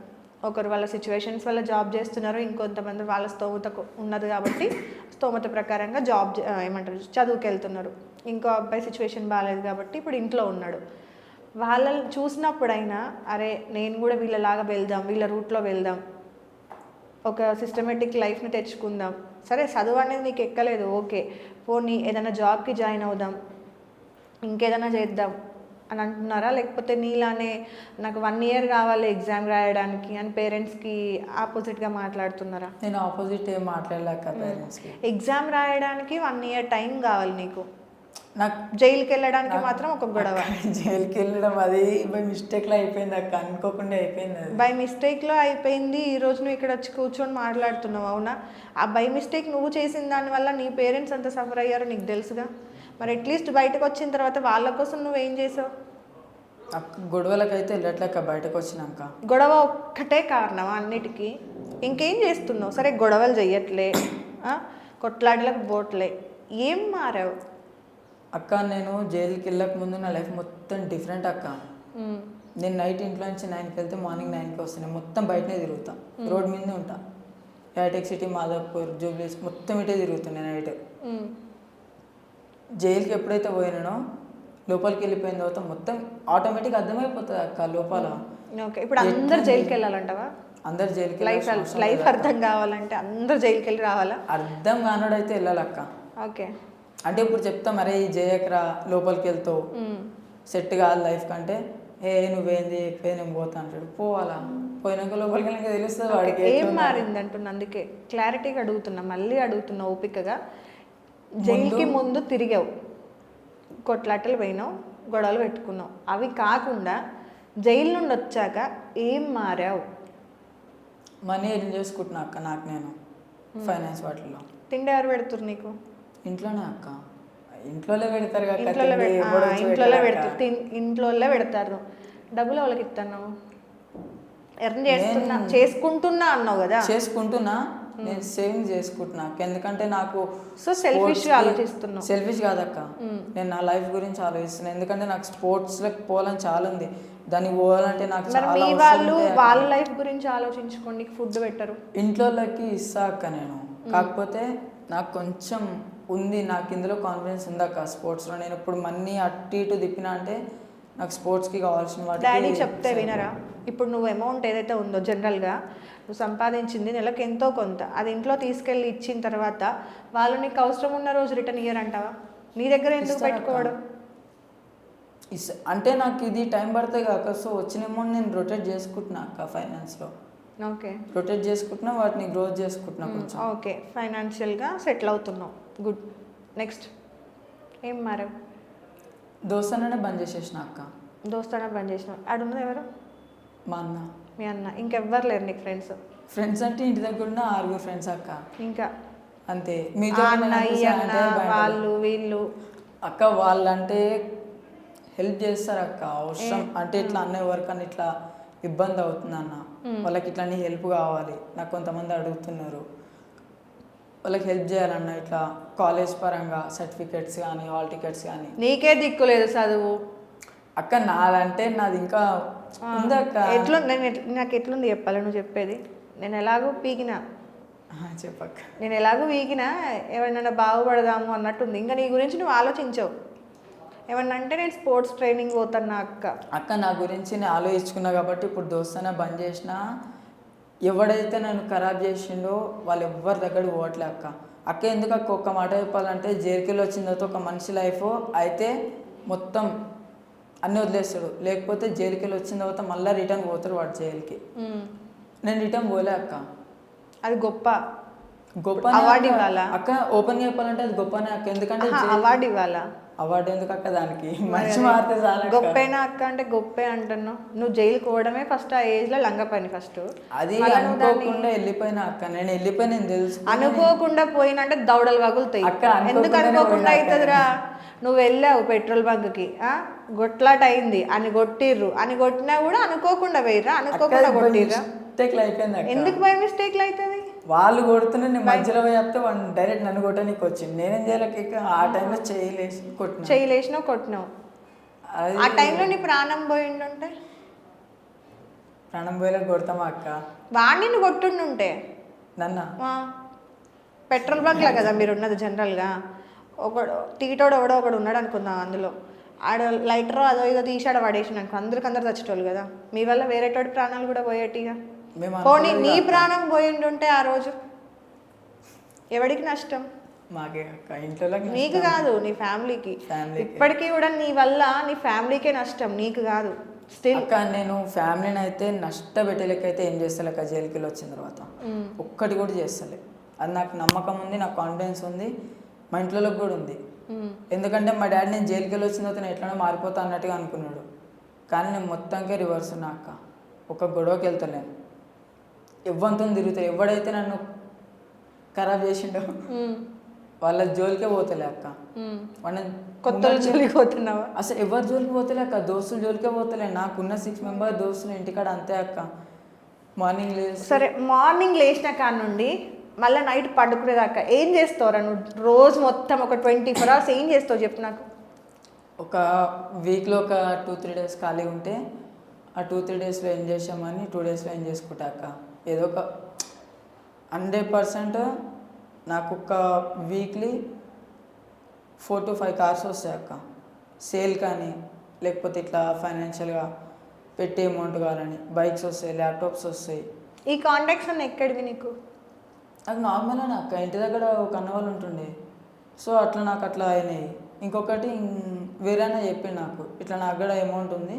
ఒకరు వాళ్ళ సిచ్యువేషన్స్ వల్ల జాబ్ చేస్తున్నారు, ఇంకొంతమంది వాళ్ళ స్తోమత ఉన్నది కాబట్టి స్తోమత ప్రకారంగా జాబ్ ఏమంటారు చదువుకి వెళ్తున్నారు. ఇంకో అబ్బాయి సిచ్యువేషన్ బాగాలేదు కాబట్టి ఇప్పుడు ఇంట్లో ఉన్నాడు. వాళ్ళని చూసినప్పుడైనా అరే నేను కూడా వీళ్ళలాగా వెళ్దాం, వీళ్ళ రూట్లో వెళ్దాం, ఒక సిస్టమేటిక్ లైఫ్ని తెచ్చుకుందాం, సరే చదువు అనేది నీకు ఎక్కలేదు ఓకే, పోనీ ఏదైనా జాబ్కి జాయిన్ అవుదాం, ఇంకేదైనా చేద్దాం అని అంటున్నారా? లేకపోతే నీలానే నాకు 1 year కావాలి ఎగ్జామ్ రాయడానికి అని పేరెంట్స్కి ఆపోజిట్గా మాట్లాడుతున్నారా? నేను ఆపోజిట్ ఏం మాట్లాడలేక పేరెంట్స్కి. ఎగ్జామ్ రాయడానికి 1 year టైం కావాలి నీకు, నాకు జైలుకి వెళ్ళడానికి మాత్రం ఒక గొడవ. జైలుకి వెళ్ళడం అది బై మిస్టేక్లో అయిపోయింది అక్క, అనుకోకుండా అయిపోయింది. అది బై మిస్టేక్లో అయిపోయింది. ఈరోజు నువ్వు ఇక్కడ వచ్చి కూర్చొని మాట్లాడుతున్నావు, అవునా? ఆ బై మిస్టేక్ నువ్వు చేసిన దానివల్ల నీ పేరెంట్స్ అంత సఫర్ అయ్యారో నీకు తెలుసుగా. మరి అట్లీస్ట్ బయటకు వచ్చిన తర్వాత వాళ్ళ కోసం నువ్వేం చేసావు? గొడవలకైతే వెళ్ళట్లేక బయటకు వచ్చినాక. గొడవ ఒక్కటే కారణమా అన్నిటికీ? ఇంకేం చేస్తున్నావు? సరే గొడవలు చెయ్యట్లే, కొట్లాడలకు పోట్లే, ఏం మారావు? అక్క నేను జైలుకి వెళ్ళక ముందు నా లైఫ్ మొత్తం డిఫరెంట్ అక్క. నేను నైట్ ఇంట్లో నుంచి 9కి వెళ్తే మార్నింగ్ 9కి వస్తాను. మొత్తం బయటనే తిరుగుతా, రోడ్ మీదే ఉంటా. హైటెక్ సిటీ, మాధవ్పూర్, జూబ్లీస్ మొత్తం ఇటే తిరుగుతున్నాను నైట్. జైలుకి ఎప్పుడైతే పోయినానో లోపలికి వెళ్ళిపోయిన తర్వాత మొత్తం ఆటోమేటిక్ అర్థమైపోతుంది అక్క లోపల. ఓకే. ఇప్పుడు అందరు జైలుకి వెళ్ళాలంటవా? అందరు జైలుకి లైఫ్ అర్థం కావాలంటే అందరు జైలుకి వెళ్ళి రావాలా? అర్థం కానోడైతే వెళ్ళాలక్క. ఓకే. అంటే ఇప్పుడు చెప్తాం అరే ఈ జయకరా లోపలికి వెళ్తావు సెట్ కాదు లైఫ్ కంటే, ఏ నువ్వేంది ఎక్కువ నేను పోతా అంటాడు. పోవాలా? పోయినాక లోపలికి వెళ్ళాక తెలుస్తుంది వాడికి ఏం మారింది అంటున్నా. అందుకే క్లారిటీగా అడుగుతున్నా, మళ్ళీ అడుగుతున్నా ఓపికగా. జైలుకి ముందు తిరిగావు, కొట్లాటలు పోయినావు, గొడవలు పెట్టుకున్నావు, అవి కాకుండా జైలు నుండి వచ్చాక ఏం మారావు? మనీ ఎర్న్ చేసుకుంటున్నా అక్క. నాకు నేను ఫైనాన్స్ వాటిల్లో. తిండి ఎవరు పెడుతురు నీకు? ఇంట్లోనే అక్క. ఇంట్లోనే పెడతారు కదా, ఇంట్లోనే పెడతారు. డబ్బులు వాళ్ళకి ఇస్తాను, ఎర్న్ చేసుకుంటున్నా అన్నావు కదా. చేసుకుంటున్నా, నేను సేవింగ్ చేసుకుంటున్నా. ఎందుకంటే నాకు సో సెల్ఫిష్గా ఆలోచిస్తున్నావు. సెల్ఫిష్ కాదక్క, నేను నా లైఫ్ గురించి ఆలోచిస్తున్నా. ఎందుకంటే నాకు స్పోర్ట్స్లోకి పోవాలని చాలా ఉంది, దానికి పోవాలంటే నాకు వాళ్ళు వాళ్ళ లైఫ్ గురించి ఆలోచించుకోండి. ఫుడ్ పెట్టరు, ఇంట్లోకి ఇస్తా అక్క నేను. కాకపోతే నాకు కొంచెం ఉంది, నాకు ఇందులో కాన్ఫిడెన్స్ ఉంది అక్క స్పోర్ట్స్లో. నేను ఇప్పుడు మనీ అటు ఇటు తిప్పినా అంటే నాకు స్పోర్ట్స్కి కావాల్సిన డాడీ వాటికి చెప్తే వినరా? ఇప్పుడు నువ్వు అమౌంట్ ఏదైతే ఉందో జనరల్గా నువ్వు సంపాదించింది నెలకు ఎంతో కొంత అది ఇంట్లో తీసుకెళ్ళి ఇచ్చిన తర్వాత వాళ్ళు నీకు అవసరం ఉన్న రోజు రిటర్న్ ఇయ్యర్ అంటావా? నీ దగ్గర ఎందుకు ఇస్తారక్క. పెట్టుకోవడం? అంటే నాకు ఇది టైం పడుతుంది కాక, సో వచ్చిన అమౌంట్ నేను రొటేట్ చేసుకుంటున్నా అక్క ఫైనాన్స్లో. ఓకే రొటేట్ చేసుకుంటున్నా, వాటిని గ్రోత్ చేసుకుంటున్నా కొంచెం. ఓకే, ఫైనాన్షియల్గా సెటిల్ అవుతున్నావు, గుడ్. నెక్స్ట్ ఏం మారావు? దోస్తనే బంద్ చేసేసిన అక్క. దోస్తానా బంద్ చేసినావు. ఆడున్నది ఎవరు? మా అన్న. మీ అన్న. ఇంకెవ్వరు లేరు నీకు ఫ్రెండ్స్? ఫ్రెండ్స్ అంటే ఇంటి దగ్గర ఉన్న 6 ఫ్రెండ్స్ అక్క, ఇంకా అంతే. ఆ మీతో అన్న ఈ అన్న వాళ్ళు వీళ్ళు అక్క వాళ్ళంటే హెల్ప్ చేస్తారు అక్క, అవసరం అంటే ఇట్లా అన్న ఎవరికన్నా ఇట్లా ఇబ్బంది అవుతుంది అన్న, వాళ్ళకి ఇట్లా నీ హెల్ప్ కావాలి, నాకు కొంతమంది అడుగుతున్నారు, వాళ్ళకి హెల్ప్ చేయాలన్న, ఇట్లా కాలేజ్ పరంగా సర్టిఫికెట్స్ కానీ హాల్ టికెట్స్ కానీ. నీకే దిక్కు లేదు చదువు అక్క నాదంటే నాది ఇంకా ఉంది అక్క. నాకు ఎట్లుంది చెప్పాలి నువ్వు చెప్పేది? నేను ఎలాగో పీకినా, చెప్పక్క. నేను ఎలాగో వీకినా, ఎవరినైనా బాగుపడదాము అన్నట్టుంది. ఇంకా నీ గురించి నువ్వు ఆలోచించవు. ఏమన్నా అంటే నేను స్పోర్ట్స్ ట్రైనింగ్ పోతాను అక్క నా గురించి నేను ఆలోచించుకున్నా కాబట్టి ఇప్పుడు దోస్తనే బంద్ చేసిన. ఎవడైతే నన్ను ఖరాబ్ చేసిండో వాళ్ళు ఎవ్వరి దగ్గర పోవట్లే అక్క. అక్క ఎందుకు అక్క ఒక్క మాట చెప్పాలంటే, జైలుకెళ్ళి వచ్చిన తర్వాత ఒక మనిషి లైఫ్ అయితే మొత్తం అన్నీ వదిలేస్తాడు, లేకపోతే జైలుకి వెళ్ళి వచ్చిన తర్వాత మళ్ళీ రిటర్న్ పోతాడు వాడు జైలుకి. నేను రిటర్న్ పోలే అక్క. అది గొప్ప గొప్ప అవార్డు ఇవ్వాలా అక్క? ఓపెన్ చెప్పాలంటే అది గొప్పనే అక్క. ఎందుకంటే అవార్డు ఇవ్వాలా? అవార్డు ఎందుకు అక్క? దానికి మంచి మారితే చాలా. గొప్పైనా అక్క అంటే గొప్పే అంటున్నావు. నువ్వు జైలుకి పోవడమే ఫస్ట్, ఆ ఏజ్ లో లంగ పని ఫస్ట్. అది అనుకోకుండా వెళ్ళిపోయినా అక్క, నేను వెళ్ళిపోయి నేను తెలుసు. అనుకోకుండా పోయినంటే దౌడలు వగులుతాయి అక్క. ఎందుకు అనుకోకుండా అవుతుందిరా? నువ్వు వెళ్ళావు పెట్రోల్ బంక్కి, గొట్లాట అయింది అని కొట్టిర్రు, అని కొట్టినా కూడా అనుకోకుండా పోయిర్రా? అనుకోకుండా కొట్టిర్రా? ఎందుకు బై మిస్టేక్లు అవుతుంది? వాళ్ళు కొడుతున్నా నేను మధ్యలో పోయి చెప్తే వాడు డైరెక్ట్ నన్ను కొట్టడానికి వచ్చింది. నేనేం చేయలేక ఆ టైంలో చేయలేసినావు, కొట్టినావు. ఆ టైంలో నీ ప్రాణం పోయిండుంటే? ప్రాణం పోయేలా కొడతామా అక్క? వాడిని నువ్వు కొట్టుండుంటే నన్న పెట్రోల్ బంక్లో కదా మీరు ఉన్నది జనరల్గా. ఒకడు టీటోడు ఎవడో ఒకడు ఉన్నాడు అనుకుందాం, అందులో ఆడ లైటర్ అదో ఏదో తీసాడు పడేసిన అనుకో, అందరు చచ్చేటోళ్ళు కదా. మీ వల్ల వేరేటోడి ప్రాణాలు కూడా పోయేటిగా. పోనీ నీ ప్రాణం పోయిండుంటే ఆ రోజు ఎవడికి నష్టం? మాకే అక్క, ఇంట్లో నీకు కాదు, నీ ఫ్యామిలీకి. ఇప్పటికీ కూడా నీ వల్ల నీ ఫ్యామిలీకే నష్టం, నీకు కాదు. స్టిల్ అక్క నేను ఫ్యామిలీని అయితే నష్టపెట్టలేకైతే ఏం చేస్తలేక జైలుకి వెళ్ళి వచ్చిన తర్వాత ఒక్కటి కూడా చేస్తలే. అది నాకు నమ్మకం ఉంది, నాకు కాన్ఫిడెన్స్ ఉంది, మా ఇంట్లో కూడా ఉంది. ఎందుకంటే మా డాడీ నేను జైలుకి వెళ్ళి వచ్చిన తర్వాత నేను ఎట్లనో మారిపోతా అన్నట్టుగా అనుకున్నాడు, కానీ నేను మొత్తానికే రివర్స్ ఉన్నా అక్క. ఒక గొడవకి వెళ్తలేను, ఎవ్వంతో తిరుగుతారు. ఎవడైతే నన్ను ఖరాబ్ చేసిండో వాళ్ళ జోలికే పోతలే అక్క. కొత్త జోలికి పోతున్నావా? అసలు ఎవరి జోలికి పోతలే అక్క, దోస్తుల జోలికే పోతలే. నాకున్న 6 మెంబర్ దోస్తులు ఇంటికాడ అంతే అక్క. మార్నింగ్ లేచి సరే, మార్నింగ్ లేచిన కాడ నుండి మళ్ళీ నైట్ పడుకునేదాకా ఏం చేస్తావురా నువ్వు? రోజు మొత్తం ఒక 24 hours ఏం చేస్తావు చెప్పు నాకు. ఒక వీక్లో ఒక 2-3 days ఖాళీ ఉంటే ఆ 2-3 daysలో ఏం చేసామని 2 daysలో ఏం చేసుకుంటా అక్క. ఏదో ఒక 100% నాకు ఒక వీక్లీ 4 to 5 cars వస్తాయి అక్క. సేల్ కానీ లేకపోతే ఇట్లా ఫైనాన్షియల్గా పెట్టే అమౌంట్ కావాలని బైక్స్ వస్తాయి, ల్యాప్టాప్స్ వస్తాయి. ఈ కాంటాక్ట్స్ అన్నీ ఎక్కడివి నీకు? నాకు నార్మల్గానే అక్క, ఇంటి దగ్గర ఒక అన్న వాళ్ళు ఉంటుండే, సో అట్లా నాకు అట్లా అయినాయి. ఇంకొకటి వేరేనా చెప్పి నాకు ఇట్లా నాకు కూడా అమౌంట్ ఉంది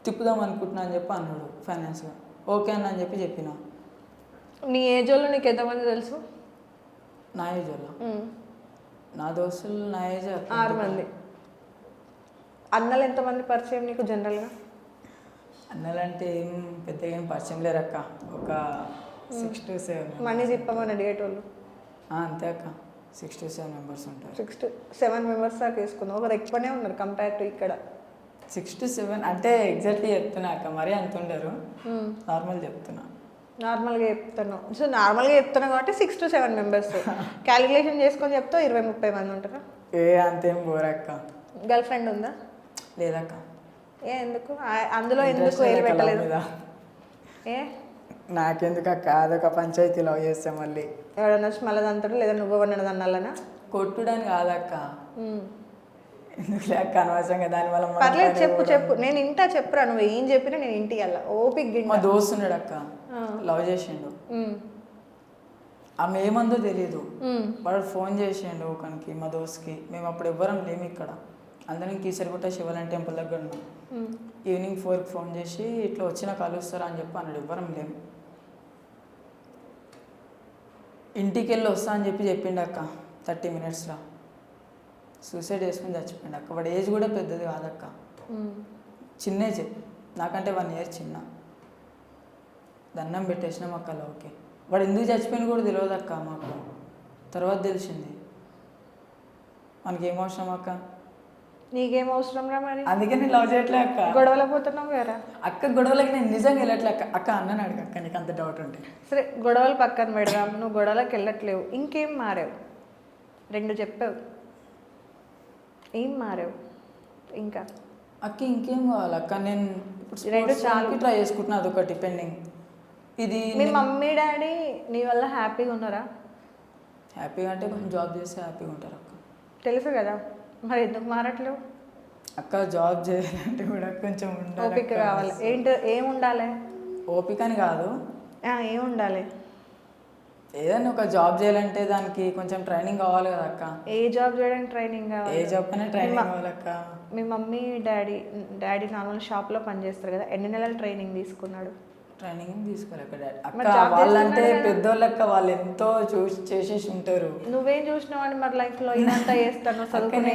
తిప్పుదాం అనుకుంటున్నా అని చెప్పి అన్నాడు ఫైనాన్స్గా. ఓకే అన్న అని చెప్పిన. నీ ఏజ్ వాళ్ళు నీకు ఎంతమంది తెలుసు? నా ఏజ్ వల్ల నా దోస్తులు నా ఏజ్ 6 మంది. అన్నలు ఎంతమంది పరిచయం నీకు జనరల్గా? అన్నలంటే ఏం పెద్దగా ఏం పరిచయం లేరు అక్క, ఒక 6 to 7. మనీ తిప్పమని అడిగేటోళ్ళు అంతే అక్క, 6 to 7 members ఉంటారు. 6 to 7 members దాకా తీసుకుందాం. ఒకరు ఎక్కువనే ఉన్నారు కంపేర్ టు ఇక్కడ. 6 to 7 అంటే ఎగ్జాక్ట్లీ చెప్తున్నా అక్క, మరీ అంత ఉండరు, నార్మల్ చెప్తున్నా. నార్మల్గా చెప్తున్నావు. సో నార్మల్గా చెప్తున్నావు కాబట్టి 6 to 7 members. క్యాలిక్యులేషన్ చేసుకొని చెప్తావు 20-30 మంది ఉంటారా? అంతేం పోరక్క. గర్ల్ ఫ్రెండ్ ఉందా? లేదక్క. ఎందుకు అందులో ఎందుకు ఏరు పెట్టలేదు? ఏ నాకెందుకు అక్క, అదొక పంచాయతీ లవ్ చేస్తే మళ్ళీ ఎవడన్నా వచ్చి మళ్ళీ అంటాడు, లేదా నువ్వు ఎవరినైనా అన్నాలనా? కొట్టుడని కాదక్క, ఎందుకు లేక అనవసరంగా దానివల్ల మనం పర్లేదు చెప్పు చెప్పు, నేను ఇంటా చెప్పురా, నువ్వు ఏం చెప్పినా నేను ఇంటి అలా ఓపిక మా దోస్తు ఉన్నాడు అక్క, లవ్ చేసిండు. ఆమె ఏమందో తెలియదు, వాడు ఫోన్ చేసిండు ఒకనికి మా దోస్తుకి. మేము అప్పుడు ఎవ్వరం లేము ఇక్కడ, అందరం కీసరిగుట్ట శివాలయం టెంపుల్ దగ్గర ఉన్నాం. ఈవినింగ్ 4కి ఫోన్ చేసి ఇట్లా వచ్చినా కలుస్తారా అని చెప్పి అన్నాడు. ఎవ్వరం లేము. ఇంటికి వెళ్ళి వస్తా అని చెప్పిండు అక్క 30 మినిట్స్లో. సూసైడ్ చేసుకుని చచ్చిపోయిండు అక్క. వాడి ఏజ్ కూడా పెద్దది కాదక్క, చిన్న ఏజ్, నాకంటే 1 ఇయర్ చిన్న. దండం పెట్టేసినాం అక్క లవ్కి. వాడు ఎందుకు చచ్చిపోయింది కూడా తెలియదు అక్క మాకు, తర్వాత తెలిసింది. మనకేం అవసరం అక్క, నీకేం అవసరం రా మరి, అందుకే నేను లవ్ చేయట్లే అక్క. గొడవలు పోతున్నావు కదా అక్క, గొడవలకి నేను నిజంగా వెళ్ళట్లే అక్క. అక్క అన్నని అడుగు అక్క, నీకు అంత డౌట్ ఉంటే. సరే గొడవలు పక్కన పెడదాం, నువ్వు గొడవలకు వెళ్ళట్లేవు, ఇంకేం మారావు? 2 చెప్పావు, ఏం మారావు ఇంకా? అక్క ఇంకేం కావాలి అక్క, నేను రెండు చాలు ట్రై చేసుకుంటున్నా, అదొకటి పెండింగ్. ఇది మీ మమ్మీ డాడీ నీ వల్ల హ్యాపీగా ఉన్నారా? హ్యాపీగా అంటే కొంచెం జాబ్ చేస్తే హ్యాపీగా ఉంటారు అక్క. తెలుసు కదా, మరి ఎందుకు మారట్లేవు? అక్క జాబ్ చేయాలంటే కూడా కొంచెం ఓపిక కావాలి. ఏం ఉండాలి? ఓపిక అని కాదు, ఏం ఉండాలి? ఏదైనా ఒక జాబ్ చేయాలంటే దానికి కొంచెం ట్రైనింగ్ కావాలి కదా అక్క. ఏ జాబ్ చేయడానికి ట్రైనింగ్ కావాలి? ఏ జాబ్ కన్నా ట్రైనింగ్ కావాలి అక్క. మీ మమ్మీ డాడీ నార్మల్ షాప్లో పనిచేస్తారు కదా, ఎన్ని నెలలు ట్రైనింగ్ తీసుకున్నాడు? ట్రైనింగ్ తీసుకోలేక డాడీ అక్క, వాళ్ళంటే పెద్దోళ్ళక్క, వాళ్ళు ఎంతో చేసేసి ఉంటారు. నువ్వేం చూసినావు అని మరి లైఫ్లో ఇదంతా చేస్తాను చదువుకునే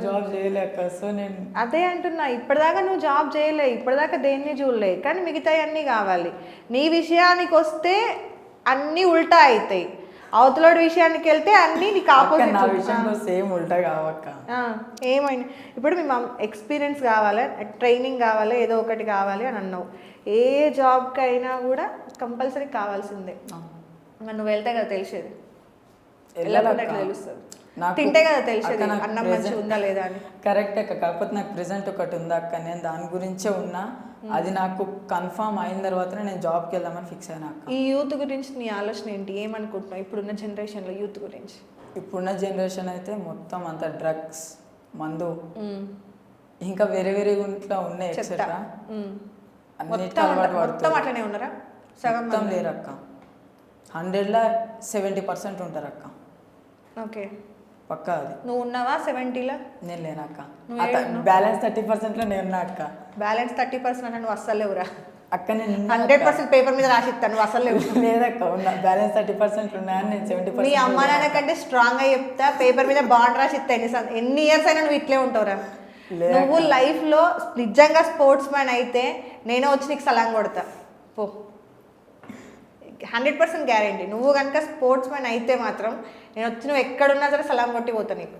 జాబ్ చేయలేక. సో నేను అదే అంటున్నా, ఇప్పటిదాకా నువ్వు జాబ్ చేయలే, ఇప్పటిదాకా దేన్ని చూడలే, కానీ మిగతాయి అన్నీ కావాలి. నీ విషయానికి వస్తే అన్నీ ఉల్టా అవుతాయి, అవతలోడి విషయానికి వెళ్తే అన్నీ నీకు ఆపోజిట్. నా విషయంలో సేమ్ ఉల్టా కావక్క. ఏమైనా ఇప్పుడు మీ ఎక్స్పీరియన్స్ కావాలి, ట్రైనింగ్ కావాలి, ఏదో ఒకటి కావాలి అని అన్నావు. ఏ జాబ్కైనా కూడా కంపల్సరీ కావాల్సిందే. మరి నువ్వు వెళ్తే కదా తెలిసేది, వెళ్ళకుండా తెలుస్తుంది, తింటే కదా తెలిసేది అన్నం మంచిగా ఉందా లేదా అని. కరెక్ట్ అక్క, కాకపోతే నాకు ప్రెసెంట్ ఒకటి ఉందా అక్క, నేను దాని గురించే ఉన్నా. అది నాకు కన్ఫర్మ్ అయిన తర్వాతనే నేను జాబ్కి వెళ్దామని ఫిక్స్ అయినా అక్క. ఈ యూత్ గురించి నీ ఆలోచన ఏంటి, ఏమనుకుంటున్నావు ఇప్పుడున్న జనరేషన్లో యూత్ గురించి? ఇప్పుడున్న జనరేషన్ అయితే మొత్తం అంతా డ్రగ్స్, మందు, ఇంకా వేరే వేరే ఇంట్లో ఉన్నాయి ఎక్సెట్రా, అన్నిటికీ అలవాటు పడుతుంది. అట్లనే ఉన్నారా? సగం మొత్తం లేరు అక్క, 100లో 70% ఉంటారు అక్క. ఓకే, పక్కా. అది నువ్వు ఉన్నావా 70లో? నేను లేనక్క, బ్యాలెన్స్ 30%లో నేను ఉన్నా అక్క. బ్యాలెన్స్ 30% అంటే నువ్వు అస్సలు లేవురా అక్క. నేను 100% పేపర్ మీద రాసిస్తాను, నువ్వు అసలు లేవు. లేదక్క, ఉన్నా బ్యాలెన్స్ 30% ఉన్నాయని నేను 70%. మీ అమ్మ నాన్న కంటే స్ట్రాంగ్గా చెప్తా, పేపర్ మీద బాండ్ రాసిస్తా. ఎన్ని ఇయర్స్ అయినా నువ్వు ఇట్లే ఉంటావురా. నువ్వు లైఫ్లో నిజంగా స్పోర్ట్స్ మ్యాన్ అయితే నేనే వచ్చి నీకు సలాం కొడతా పో, 100% గ్యారంటీ. నువ్వు కనుక స్పోర్ట్స్ మ్యాన్ అయితే మాత్రం నేను వచ్చి నువ్వు ఎక్కడున్నా సరే సలాం కొట్టి పోతా నీకు.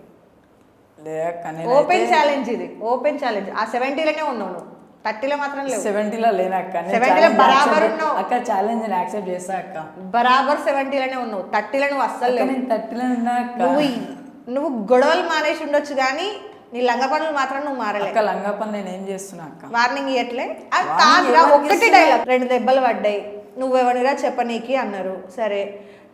ఓపెన్ ఛాలెంజ్ ఇది, ఓపెన్ ఛాలెంజ్. ఆ 70లోనే ఉన్నావు నువ్వు, 30లో మాత్రం లేవు. 70లో లేనక్క, 70లో బరాబర్ ఉన్నావు అక్క. ఛాలెంజ్ నేను యాక్సెప్ట్ చేస్తా అక్క, బరాబర్ 70లోనే ఉన్నావు. 30లో నువ్వు అస్సలు లేవు. 30లో ఉన్నా అక్క. నువ్వు గొడవలు మానేసి ఉండొచ్చు కానీ నీ లంగ పనులు మాత్రం నువ్వు మారలే. లంగ పనులు నేను ఏం చేస్తున్నా అక్క? వార్నింగ్ ఇవ్వట్లే. అది కాదురా, ఒక్కటి డైలాగ్, 2 దెబ్బలు పడ్డాయి, నువ్వెవరిరా చెప్పనీకి అన్నారు. సరే,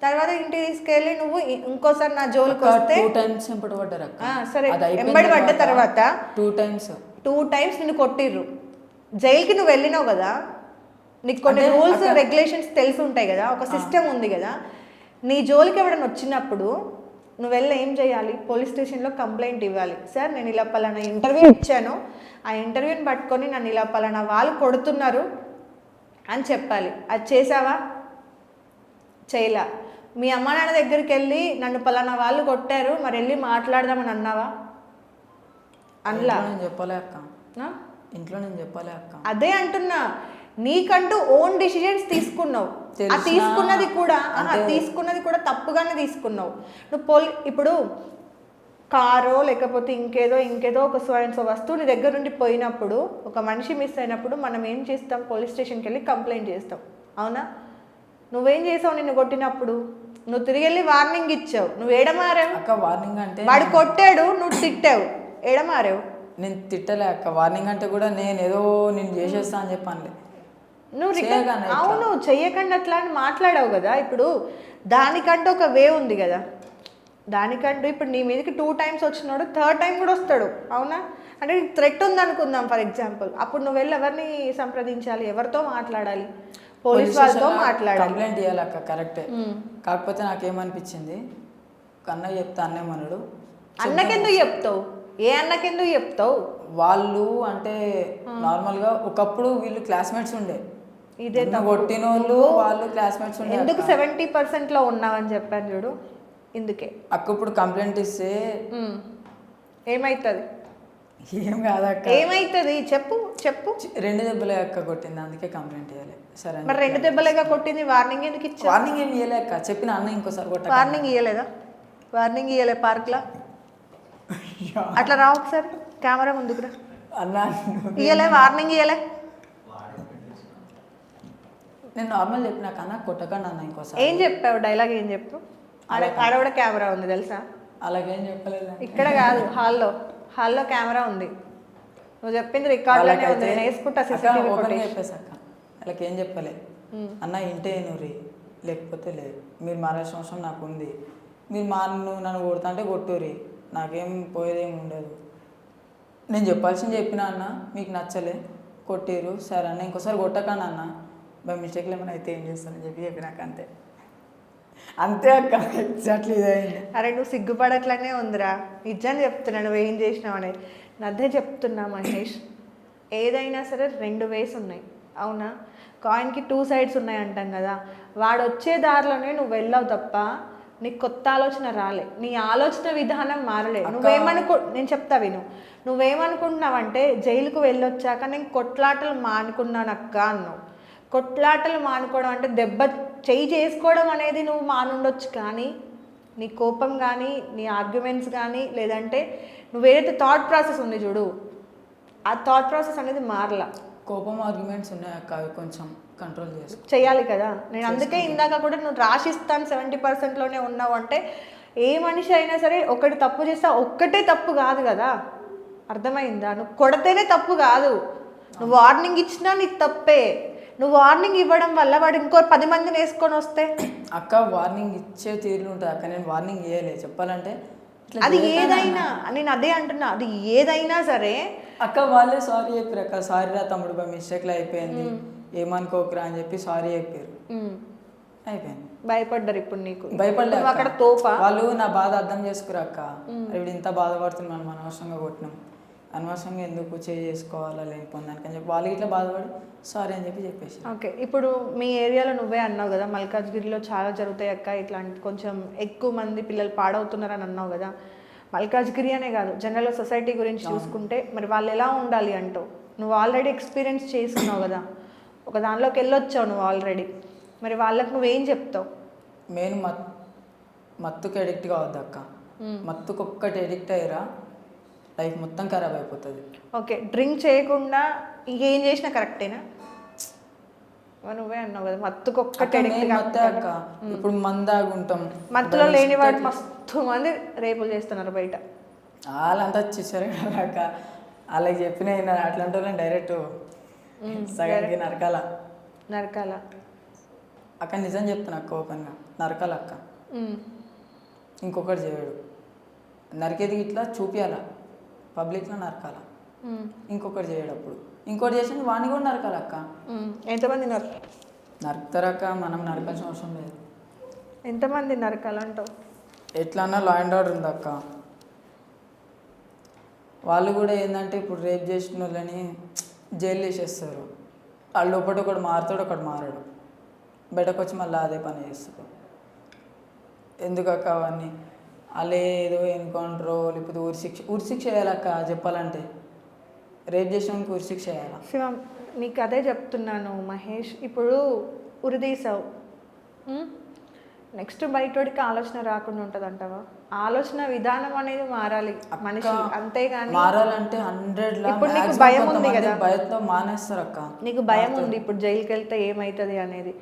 తర్వాత ఇంటికి తీసుకెళ్ళి నువ్వు ఇంకోసారి నా జోలికి వస్తే 2 times ఎంబడి పడ్డారు అక్క. సరే, ఎంబడి పడ్డ తర్వాత 2 times నిన్ను కొట్టిర్రు. జైలుకి నువ్వు వెళ్ళినావు కదా, నీకు కొన్ని రూల్స్ రెగ్యులేషన్స్ తెలిసి ఉంటాయి కదా, ఒక సిస్టమ్ ఉంది కదా. నీ జోలికి ఎవడన్నా వచ్చినప్పుడు నువ్వు వెళ్ళి ఏం చేయాలి? పోలీస్ స్టేషన్లో కంప్లైంట్ ఇవ్వాలి. సార్ నేను ఇలా పలానా ఇంటర్వ్యూ ఇచ్చాను, ఆ ఇంటర్వ్యూని పట్టుకొని నన్ను ఇలా పలానా వాళ్ళు కొడుతున్నారు అని చెప్పాలి. అది చేసావా? చేయలా. మీ అమ్మ నాన్న దగ్గరికి వెళ్ళి నన్ను పలానా వాళ్ళు కొట్టారు, మరి వెళ్ళి మాట్లాడదామని అన్నావా? అనలా. చెప్పలే అక్క, ఇంట్లో నేను చెప్పలే అక్క. అదే అంటున్నా, నీకంటూ ఓన్ డిసిజన్స్ తీసుకున్నావు. ఆ తీసుకున్నది కూడా తప్పుగానే తీసుకున్నావు. నువ్వు ఇప్పుడు కారో లేకపోతే ఇంకేదో ఒక వస్తువు నీ దగ్గర నుండి పోయినప్పుడు, ఒక మనిషి మిస్ అయినప్పుడు మనం ఏం చేస్తాం? పోలీస్ స్టేషన్కి వెళ్ళి కంప్లైంట్ చేస్తాం, అవునా? నువ్వేం చేసావు? నిన్ను కొట్టినప్పుడు నువ్వు తిరిగి వెళ్ళి వార్నింగ్ ఇచ్చావు. నువ్వు ఏడమారావు అక్క? వార్నింగ్ అంటే వాడు కొట్టాడు, నువ్వు తిట్టావు, ఏడమారావు? నేను తిట్టలే అక్క. వార్నింగ్ అంటే కూడా నేను ఏదో నేను చేసేస్తా అని చెప్పాను. నువ్వు చెయ్యకండి అట్లా అని మాట్లాడావు కదా. ఇప్పుడు దానికంటే ఒక వే ఉంది కదా. దానికంటూ ఇప్పుడు నీ మీదకి 2 times వచ్చినాడు, 3rd time కూడా వస్తాడు. అవునా? అంటే నీకు థ్రెట్ ఉంది అనుకుందాం ఫర్ ఎగ్జాంపుల్, అప్పుడు నువ్వు వెళ్ళి ఎవరిని సంప్రదించాలి, ఎవరితో మాట్లాడాలి? పోలీస్ వాళ్ళతో మాట్లాడాలి. కంప్లైంట్ ఇవ్వాలి అక్క, కరెక్టే. కాకపోతే నాకేమనిపించింది, అన్న చెప్తా అన్నేమన్నాడు. అన్నకెందుకు చెప్తావు? ఏ అన్నకెందుకు చెప్తావు? వాళ్ళు అంటే నార్మల్గా ఒకప్పుడు వీళ్ళు క్లాస్మేట్స్ ఉండే, ఇదే కొట్టిన వాళ్ళు క్లాస్మేట్స్ ఉండే. ఎందుకు 70%లో ఉన్నావని చెప్పాను చూడు, ఇందుకే. అక్క ఇప్పుడు కంప్లైంట్ ఇస్తే ఏమవుతుంది? ఏం కాదక్క. ఏమవుతుంది చెప్పు చెప్పు. 2 దెబ్బలే అక్క కొట్టింది, అందుకే కంప్లైంట్ ఇవ్వాలి. సరే మరి 2 దెబ్బలేగా కొట్టింది, వార్నింగ్ ఎందుకు ఇచ్చా? వార్నింగ్ ఏమి ఇవ్వలే అక్క, చెప్పిన అన్న ఇంకోసారి కొట్ట. వార్నింగ్ ఇవ్వలేదా? వార్నింగ్ ఇవ్వలే పార్క్లో? అట్లా రా ఒకసారి కెమెరా ముందుకు రా. అన్న ఇవ్వలే వార్నింగ్ ఇవ్వలే? నేను నార్మల్ చెప్పిన అన్న కొట్టకండి అన్న ఇంకోసారి. ఏం చెప్పావు? డైలాగ్ ఏం చెప్పు? ఆడ కూడా కెమెరా ఉంది తెలుసా? అలాగేం చెప్పలేదు. ఇక్కడ కాదు, హాల్లో కెమెరా ఉంది. నువ్వు చెప్పింది రికార్డులోనే ఉంది, నేను వేసుకుంటా CCTV ఫుటేజ్. చెప్పేసి అక్క వాళ్ళకి ఏం చెప్పలే, అన్న ఇంటే నూరి లేకపోతే లేదు, మీరు మారాల్సిన అవసరం నాకు ఉంది, మీరు నన్ను కొడతా అంటే కొట్టురి, నాకేం పోయేదేమి ఉండదు. నేను చెప్పాల్సింది చెప్పిన అన్న, మీకు నచ్చలే కొట్టిరు, సరే అన్న ఇంకోసారి కొట్టకండి అన్న, బై మిస్టేక్లు ఏమైనా అయితే ఏం చేస్తానని చెప్పినాక అంతే. అంతే అక్క, ఎగ్జాక్ట్లీ ఇదైంది. అరే నువ్వు సిగ్గుపడట్లనే ఉందిరా, నిజం చెప్తున్నా, నువ్వు ఏం చేసినావు అనేది. అదే చెప్తున్నా మహేష్, ఏదైనా సరే 2 ways ఉన్నాయి. అవునా? కాయిన్కి 2 sides ఉన్నాయి అంటాం కదా. వాడు వచ్చే దారిలోనే నువ్వు వెళ్ళావు తప్ప నీకు కొత్త ఆలోచన రాలే, నీ ఆలోచన విధానం మారలే. నేను చెప్తా విను. నువ్వేమనుకుంటున్నావంటే జైలుకు వెళ్ళొచ్చాక నేను కొట్లాటలు మానుకున్నాను అక్క అన్నావు. కొట్లాటలు మానుకోవడం అంటే దెబ్బ చేయి చేసుకోవడం అనేది నువ్వు మానుండొచ్చు, కానీ నీ కోపం కానీ నీ ఆర్గ్యుమెంట్స్ కానీ లేదంటే నువ్వేదైతే థాట్ ప్రాసెస్ ఉంది చూడు, ఆ థాట్ ప్రాసెస్ అనేది మారలా. కోపం ఆర్గ్యుమెంట్స్ ఉన్నాయి అక్క, అవి కొంచెం కంట్రోల్ చేయాలి కదా. నేను అందుకే ఇందాక కూడా నువ్వు రాసిస్తాను 70%లోనే ఉన్నావు అంటే, ఏ మనిషి అయినా సరే ఒకటి తప్పు చేస్తా, ఒక్కటే తప్పు కాదు కదా, అర్థమైందా? నువ్వు కొడితేనే తప్పు కాదు, నువ్వు వార్నింగ్ ఇచ్చినా నీకు తప్పే. నువ్వు వార్నింగ్ ఇవ్వడం వల్ల వాడు ఇంకో 10 మందిని వేసుకొని వస్తే అక్క, వార్నింగ్ ఇచ్చే తీరులు ఉంటుంది అక్క, నేను వార్నింగ్ ఇవ్వలే చెప్పాలంటే. అది ఏదైనా, నేను అదే అంటున్నా, అది ఏదైనా సరే అక్క వాళ్ళే సారీ చెప్పారు అక్క, సారీ రా తమ్ముడు బై మిస్టేక్లో అయిపోయింది, ఏమనుకోకరా అని చెప్పి సారీ చెప్పారు, అయిపోయింది. భయపడ్డారు ఇప్పుడు నీకు? భయపడలేదు అక్కడ తోపా వాళ్ళు, నా బాధ అర్థం చేసుకురా అక్క, ఇప్పుడు ఇంత బాధపడుతున్నాను, మనం అనవసరంగా కొట్టినాం, అనవసరంగా ఎందుకు చేసుకోవాలా లేనిపోయింది దానికని చెప్పి వాళ్ళు ఇట్లా బాధపడి సారీ అని చెప్పేసి. ఓకే, ఇప్పుడు మీ ఏరియాలో నువ్వే అన్నావు కదా మల్కాజ్గిరిలో చాలా జరుగుతాయి అక్క ఇట్లాంటి, కొంచెం ఎక్కువ మంది పిల్లలు పాడవుతున్నారని అన్నావు కదా. మల్కాజ్గిరి అనే కాదు, జనరల్గా సొసైటీ గురించి చూసుకుంటే మరి వాళ్ళు ఎలా ఉండాలి అంటావు? నువ్వు ఆల్రెడీ ఎక్స్పీరియన్స్ చేసుకున్నావు కదా, ఒక దానిలోకి వెళ్ళొచ్చావు నువ్వు ఆల్రెడీ, మరి వాళ్ళకి నువ్వేం చెప్తావు? మెయిన్ మత్తుకు ఎడిక్ట్ కావద్దు అక్క, మత్తుకు ఒక్కటి ఎడిక్ట్ అయ్యారా లైఫ్ మొత్తం ఖరాబ్ అయిపోతుంది. ఓకే, డ్రింక్ చేయకుండా ఇంకేం చేసినా కరెక్టేనా? నువ్వే అన్నావు కదా మత్తుకు ఒక్కటి అక్క, ఇప్పుడు మందాగుంటాం, మత్తులో లేని వాడు మస్తు మంది రేపులు చేస్తున్నారు బయట. వాళ్ళంతా వచ్చేసారు కదా అక్క, వాళ్ళకి చెప్పిన అట్లాంటి వాళ్ళని డైరెక్ట్ సగానికి నరకాల అక్క. నిజం చెప్తున్నా అక్క, ఓపెన్గా నరకాల అక్క. ఇంకొకటి చేయడు, నరికేది ఇట్లా చూపించాల పబ్లిక్లో నరకాల. ఇంకొకటి చేయడు, అప్పుడు ఇంకోటి చేసింది వాడిని కూడా నరకాల అక్క. ఎంతమంది నరుకుతారక్క, మనం నరకాల్సిన అవసరం లేదు. ఎంతమంది నరకాలంటావు? ఎట్లా అన్నా లా అండ్ ఆర్డర్ ఉంది అక్క. వాళ్ళు కూడా ఏంటంటే ఇప్పుడు రేప్ చేసిన వాళ్ళని జైలు వేసేస్తారు, వాళ్ళు ఒకటి మారుతాడు ఒకటి మారాడు, బయటకు వచ్చి మళ్ళీ అదే పని చేస్తారు. ఎందుకక్క అవన్నీ? వాళ్ళు ఏదో ఎన్కౌంటరో లేకపోతే ఉరిశిక్ష చేయాలక్క. చెప్పాలంటే రేప్ చేసినానికి ఉరిశిక్ష చేయాలా? శివం, నీకు అదే చెప్తున్నాను మహేష్. ఇప్పుడు ఉరిదీసావు, నెక్స్ట్ బయటోడికి ఆలోచన రాకుండా ఉంటుంది అంటావా? ఆలోచన విధానం అనేది మారాలి మనిషి, అంతేగాని మారాలంటే 100 ఇప్పుడు నీకు భయం ఉంది కదా, భయంతో మానేస్తారు అక్క. నీకు భయం ఉంది ఇప్పుడు జైలుకి వెళ్తే ఏమవుతుంది అనేది,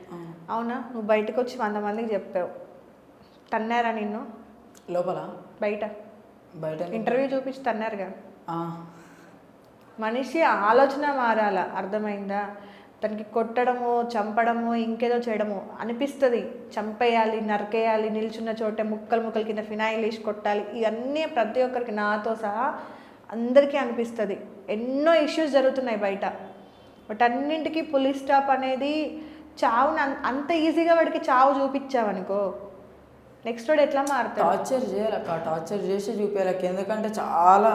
అవునా? నువ్వు బయటకు వచ్చి 100 మందికి చెప్పావు, తన్నారా నిన్ను? లోపల బయట ఇంటర్వ్యూ చూపించి తన్నారుగా. ఆ మనిషి ఆలోచన మారాల, అర్థమైందా? తనకి కొట్టడమో చంపడమో ఇంకేదో చేయడమో అనిపిస్తుంది. చంపేయాలి, నరికేయాలి, నిల్చున్న చోటే ముక్కలు ముక్కలు కింద ఫినాయిల్ వేసి కొట్టాలి, ఇవన్నీ ప్రతి ఒక్కరికి నాతో సహా అందరికీ అనిపిస్తుంది. ఎన్నో ఇష్యూస్ జరుగుతున్నాయి బయట. బట్ అన్నింటికీ పులిస్ స్టాప్ అనేది చావుని అంత ఈజీగా వాడికి చావు చూపించావనుకో నెక్స్ట్ వాడు ఎట్లా మారుతాడు? టార్చర్ చేయాలక్క, టార్చర్ చేసి చూపించాలక్క. ఎందుకంటే చాలా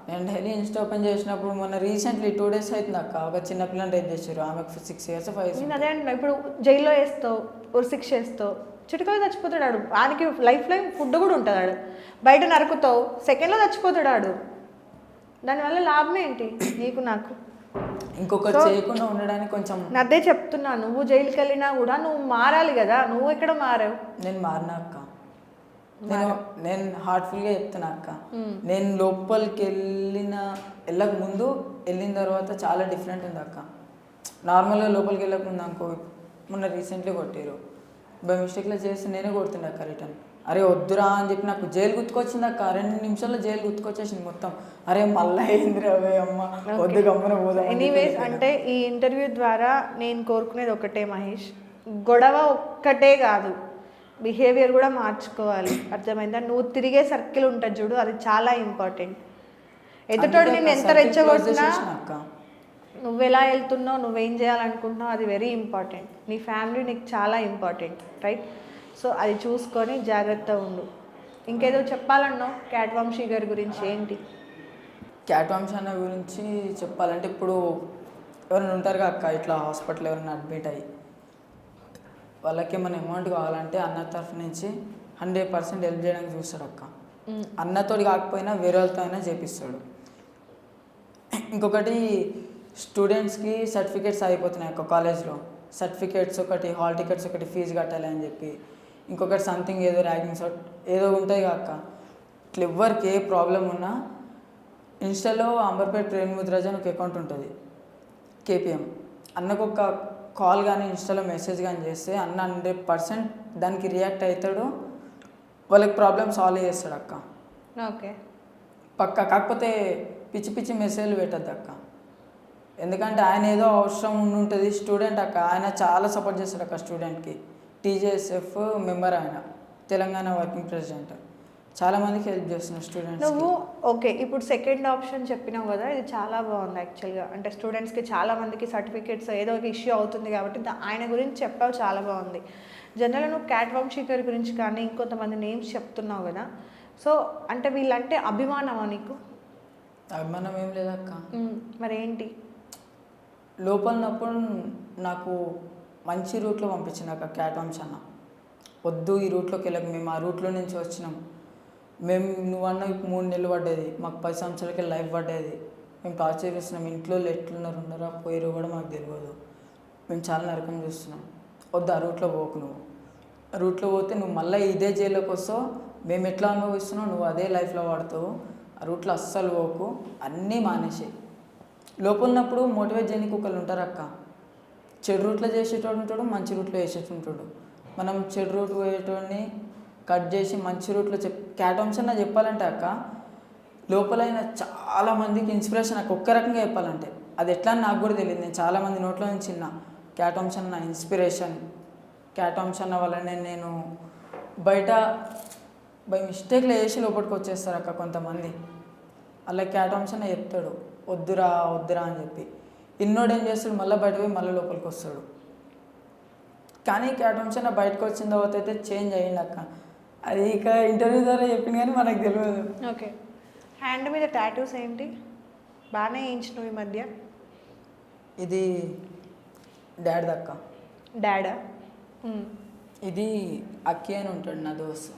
నేను డైలీ ఇన్స్టా ఓపెన్ చేసినప్పుడు మొన్న రీసెంట్లీ 2 days అవుతుంది అక్క, ఒక చిన్న పిల్లని రేప్ చేసారు. ఆమెకు 6 years 5 years. నేను అదే అంటున్నా, ఇప్పుడు జైల్లో వేస్తావు, శిక్ష వేస్తావు, చిటికలో చచ్చిపోతాడు ఆడు. ఆయనకి లైఫ్ లైఫ్ ఫుడ్ కూడా ఉంటుంది. ఆడు బయట నరుకుతావు, సెకండ్లో చచ్చిపోతాడు ఆడు. దానివల్ల లాభం ఏంటి నీకు నాకు? ఇంకొకటి చేయకుండా ఉండడానికి కొంచెం అదే చెప్తున్నా, నువ్వు జైలుకి వెళ్ళినా కూడా నువ్వు మారాలి కదా. నువ్వు ఎక్కడ మారావు? నేను మారినా అక్క, నేను హార్ట్ఫుల్గా చెప్తున్నా అక్క. నేను లోపలికి వెళ్ళక ముందు వెళ్ళిన తర్వాత చాలా డిఫరెంట్ ఉంది అక్క. నార్మల్గా లోపలికి వెళ్ళక ముందు అనుకో, మొన్న రీసెంట్లీ కొట్టారు, బై మిస్టేక్లో చేసి నేనే కొడుతుండే అక్క రిటర్న్. అరే వద్దురా అని చెప్పి నాకు జైలు గుర్తుకొచ్చింది అక్క. 2 నిమిషాల్లో జైలు గుర్తుకొచ్చేసింది మొత్తం. అరే మళ్ళీ అయింది రవే అమ్మ, వద్దు గమ్మన పోదాం. ఎనీవేస్, అంటే ఈ ఇంటర్వ్యూ ద్వారా నేను కోరుకునేది ఒకటే మహేష్, గొడవ ఒక్కటే కాదు, బిహేవియర్ కూడా మార్చుకోవాలి. అర్థమైందా? నువ్వు తిరిగే సర్కిల్ ఉంటుంది చూడు, అది చాలా ఇంపార్టెంట్. ఎదుటోడు నేను ఎంత రెచ్చగొట్టినా నువ్వు ఎలా వెళ్తున్నావు, నువ్వేం చేయాలనుకుంటున్నావు, అది వెరీ ఇంపార్టెంట్. నీ ఫ్యామిలీ నీకు చాలా ఇంపార్టెంట్, రైట్? సో అది చూసుకొని జాగ్రత్తగా ఉండు. ఇంకేదో చెప్పాలన్నావు క్యాట్ వంశీ గారి గురించి, ఏంటి? క్యాట్ వంశీ అన్న గురించి చెప్పాలంటే, ఇప్పుడు ఎవరైనా ఉంటారు అక్క ఇట్లా హాస్పిటల్ ఎవరైనా అడ్మిట్ అయ్యి వాళ్ళకి ఏమైనా అమౌంట్ కావాలంటే అన్న తరఫు నుంచి 100% హెల్ప్ చేయడానికి చూస్తాడు అక్క. అన్నతోటి కాకపోయినా వేరే వాళ్ళతో అయినా చేపిస్తాడు. ఇంకొకటి స్టూడెంట్స్కి సర్టిఫికేట్స్ అయిపోతున్నాయి అక్క కాలేజ్లో. సర్టిఫికేట్స్ ఒకటి, హాల్ టికెట్స్ ఒకటి, ఫీజు కట్టాలి అని చెప్పి, ఇంకొకటి సంథింగ్ ఏదో ర్యాగింగ్స్ ఏదో ఉంటాయి అక్క. ఇట్లా ఎవరికి ఏ ప్రాబ్లం ఉన్నా ఇన్స్టాలో అంబర్పేట్ ప్రేమ్ ముద్రాజ్ అని ఒక అకౌంట్ ఉంటుంది, కేపీఎం. అన్నకు ఒక కాల్ కానీ ఇన్స్టాలో మెసేజ్ కానీ చేస్తే అన్న 100% దానికి రియాక్ట్ అవుతాడు, వాళ్ళకి ప్రాబ్లమ్ సాల్వ్ చేస్తాడు అక్క. ఓకే, పక్క. కాకపోతే పిచ్చి పిచ్చి మెసేజ్లు పెట్టద్దు అక్క, ఎందుకంటే ఆయన ఏదో అవసరం ఉంటుంది. స్టూడెంట్ అక్క, ఆయన చాలా సపోర్ట్ చేస్తాడు అక్క స్టూడెంట్కి. టీజేఎస్ఎఫ్ మెంబర్ ఆయన, తెలంగాణ వర్కింగ్ ప్రెసిడెంట్. చాలామందికి హెల్ప్ చేస్తున్నాడు స్టూడెంట్స్. నువ్వు ఓకే, ఇప్పుడు సెకండ్ ఆప్షన్ చెప్పినావు కదా, ఇది చాలా బాగుంది యాక్చువల్గా. అంటే స్టూడెంట్స్కి చాలామందికి సర్టిఫికేట్స్ ఏదో ఒక ఇష్యూ అవుతుంది కాబట్టి ఆయన గురించి చెప్పావు, చాలా బాగుంది. జనరల్గా నువ్వు క్యాట్ వంశీ గారి గురించి కానీ ఇంకొంతమంది నేమ్స్ చెప్తున్నావు కదా, సో అంటే వీళ్ళంటే అభిమానమా నీకు? అభిమానం ఏం లేదక్క. మరి ఏంటి? లోపలనప్పుడు నాకు మంచి రూట్లో పంపించింది క్యాట్ వంశీ అన్న. వద్దు ఈ రూట్లోకి వెళ్ళక, మేము ఆ రూట్లో నుంచి వచ్చినాం, మేము నువ్వన్న 3 నెలలు పడ్డది, మాకు 10 సంవత్సరాలకి లైఫ్ పడ్డది, మేము టార్చర్ చేస్తున్నాం, ఇంట్లో ఎట్లున్నారు ఉన్నారా పోయిరు కూడా మాకు తెలియదు, మేము చాలా నరకం చూస్తున్నాం, వద్దు ఆ రూట్లో పోకు. నువ్వు ఆ రూట్లో పోతే నువ్వు మళ్ళీ ఇదే జైల్లోకి వస్తావు, మేము ఎట్లా అనుభవిస్తున్నావు నువ్వు అదే లైఫ్లో వాడతావు, ఆ రూట్లో అస్సలు పోకు, అన్నీ మానేసి. లోపల ఉన్నప్పుడు మోటివేట్ చేయడానికి ఒకళ్ళు ఉంటారు అక్క. చెడు రూట్లో చేసేటోడు ఉంటాడు, మంచి రూట్లో వేసేటుంటాడు. మనం చెడు రూట్ పోయేటోడిని కట్ చేసి మంచి రూట్లో క్యాట్ వంశీ అన్న చెప్పాలంటే అక్క, లోపలైన చాలామందికి ఇన్స్పిరేషన్ అక్క. ఒక్క రకంగా చెప్పాలంటే అది ఎట్లా అని నాకు కూడా తెలియదు. నేను చాలామంది నోట్లో నుంచి విన్నా క్యాట్ వంశీ అన్న ఇన్స్పిరేషన్. క్యాట్ వంశీ అన్న వల్లనే నేను బయట బై మిస్టేక్లో వేసి లోపలికి వచ్చేస్తారు అక్క కొంతమంది. అలా క్యాట్ వంశీ అన్న చెప్తాడు వద్దురా వద్దురా అని చెప్పి. ఇన్నోడు ఏం చేస్తాడు, మళ్ళీ బయట పోయి మళ్ళీ లోపలికి వస్తాడు. కానీ క్యాట్ వంశీ అన్న బయటకు వచ్చిన తర్వాత అయితే చేంజ్ అయ్యింది అక్క. అది ఇక ఇంటర్వ్యూ ద్వారా చెప్పింది కానీ మనకు తెలియదు. ఓకే, హ్యాండ్ మీద టాటూస్ ఏంటి? బాగానే వేయించినవి ఈ మధ్య. ఇది డాడ్ దక్క. డాడా? ఇది అక్కి అని ఉంటాడు నా దోస్తు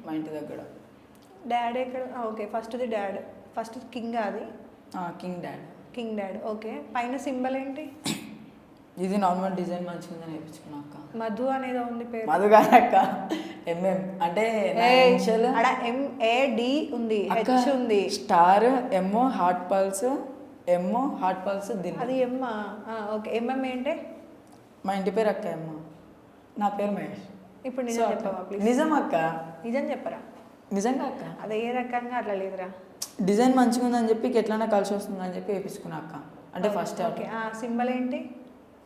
మా ఇంటి దగ్గర. డాడ్ ఎక్కడ? ఓకే, ఫస్ట్ది డాడ్, ఫస్ట్ కింగ్. అది king dad. King dad. Okay, పైన సింబల్ ఏంటి? ఇది నార్మల్ డిజైన్ మంచిగా నేర్పించుకున్నా అక్క. మధు అనేది ఉంది పేరు. మధు కాదు అక్క, ఎంఎం అంటే MAD ఉంది, H ఉంది, స్టార్, ఎంఓ హార్ట్ పల్స్, ఎంఓ హార్ట్ పల్స్ దిల్. అది ఎమ్మ. ఓకే, MM ఏంటి? మా ఇంటి పేరు అక్క ఎమ్మ, నా పేరు మహేష్. ఇప్పుడు నిజం చెప్పవా ప్లీజ్? నిజం అక్క. నిజం చెప్పరా? నిజంగా అక్క. అది ఏ రకంగా అట్లా లేదురా. డిజైన్ మంచిగా ఉందని చెప్పి ఎట్లన్నా కలిసి వస్తుందని చెప్పి వేయించుకున్నా అక్క. అంటే ఫస్ట్ ఓకే, సింబల్ ఏంటి?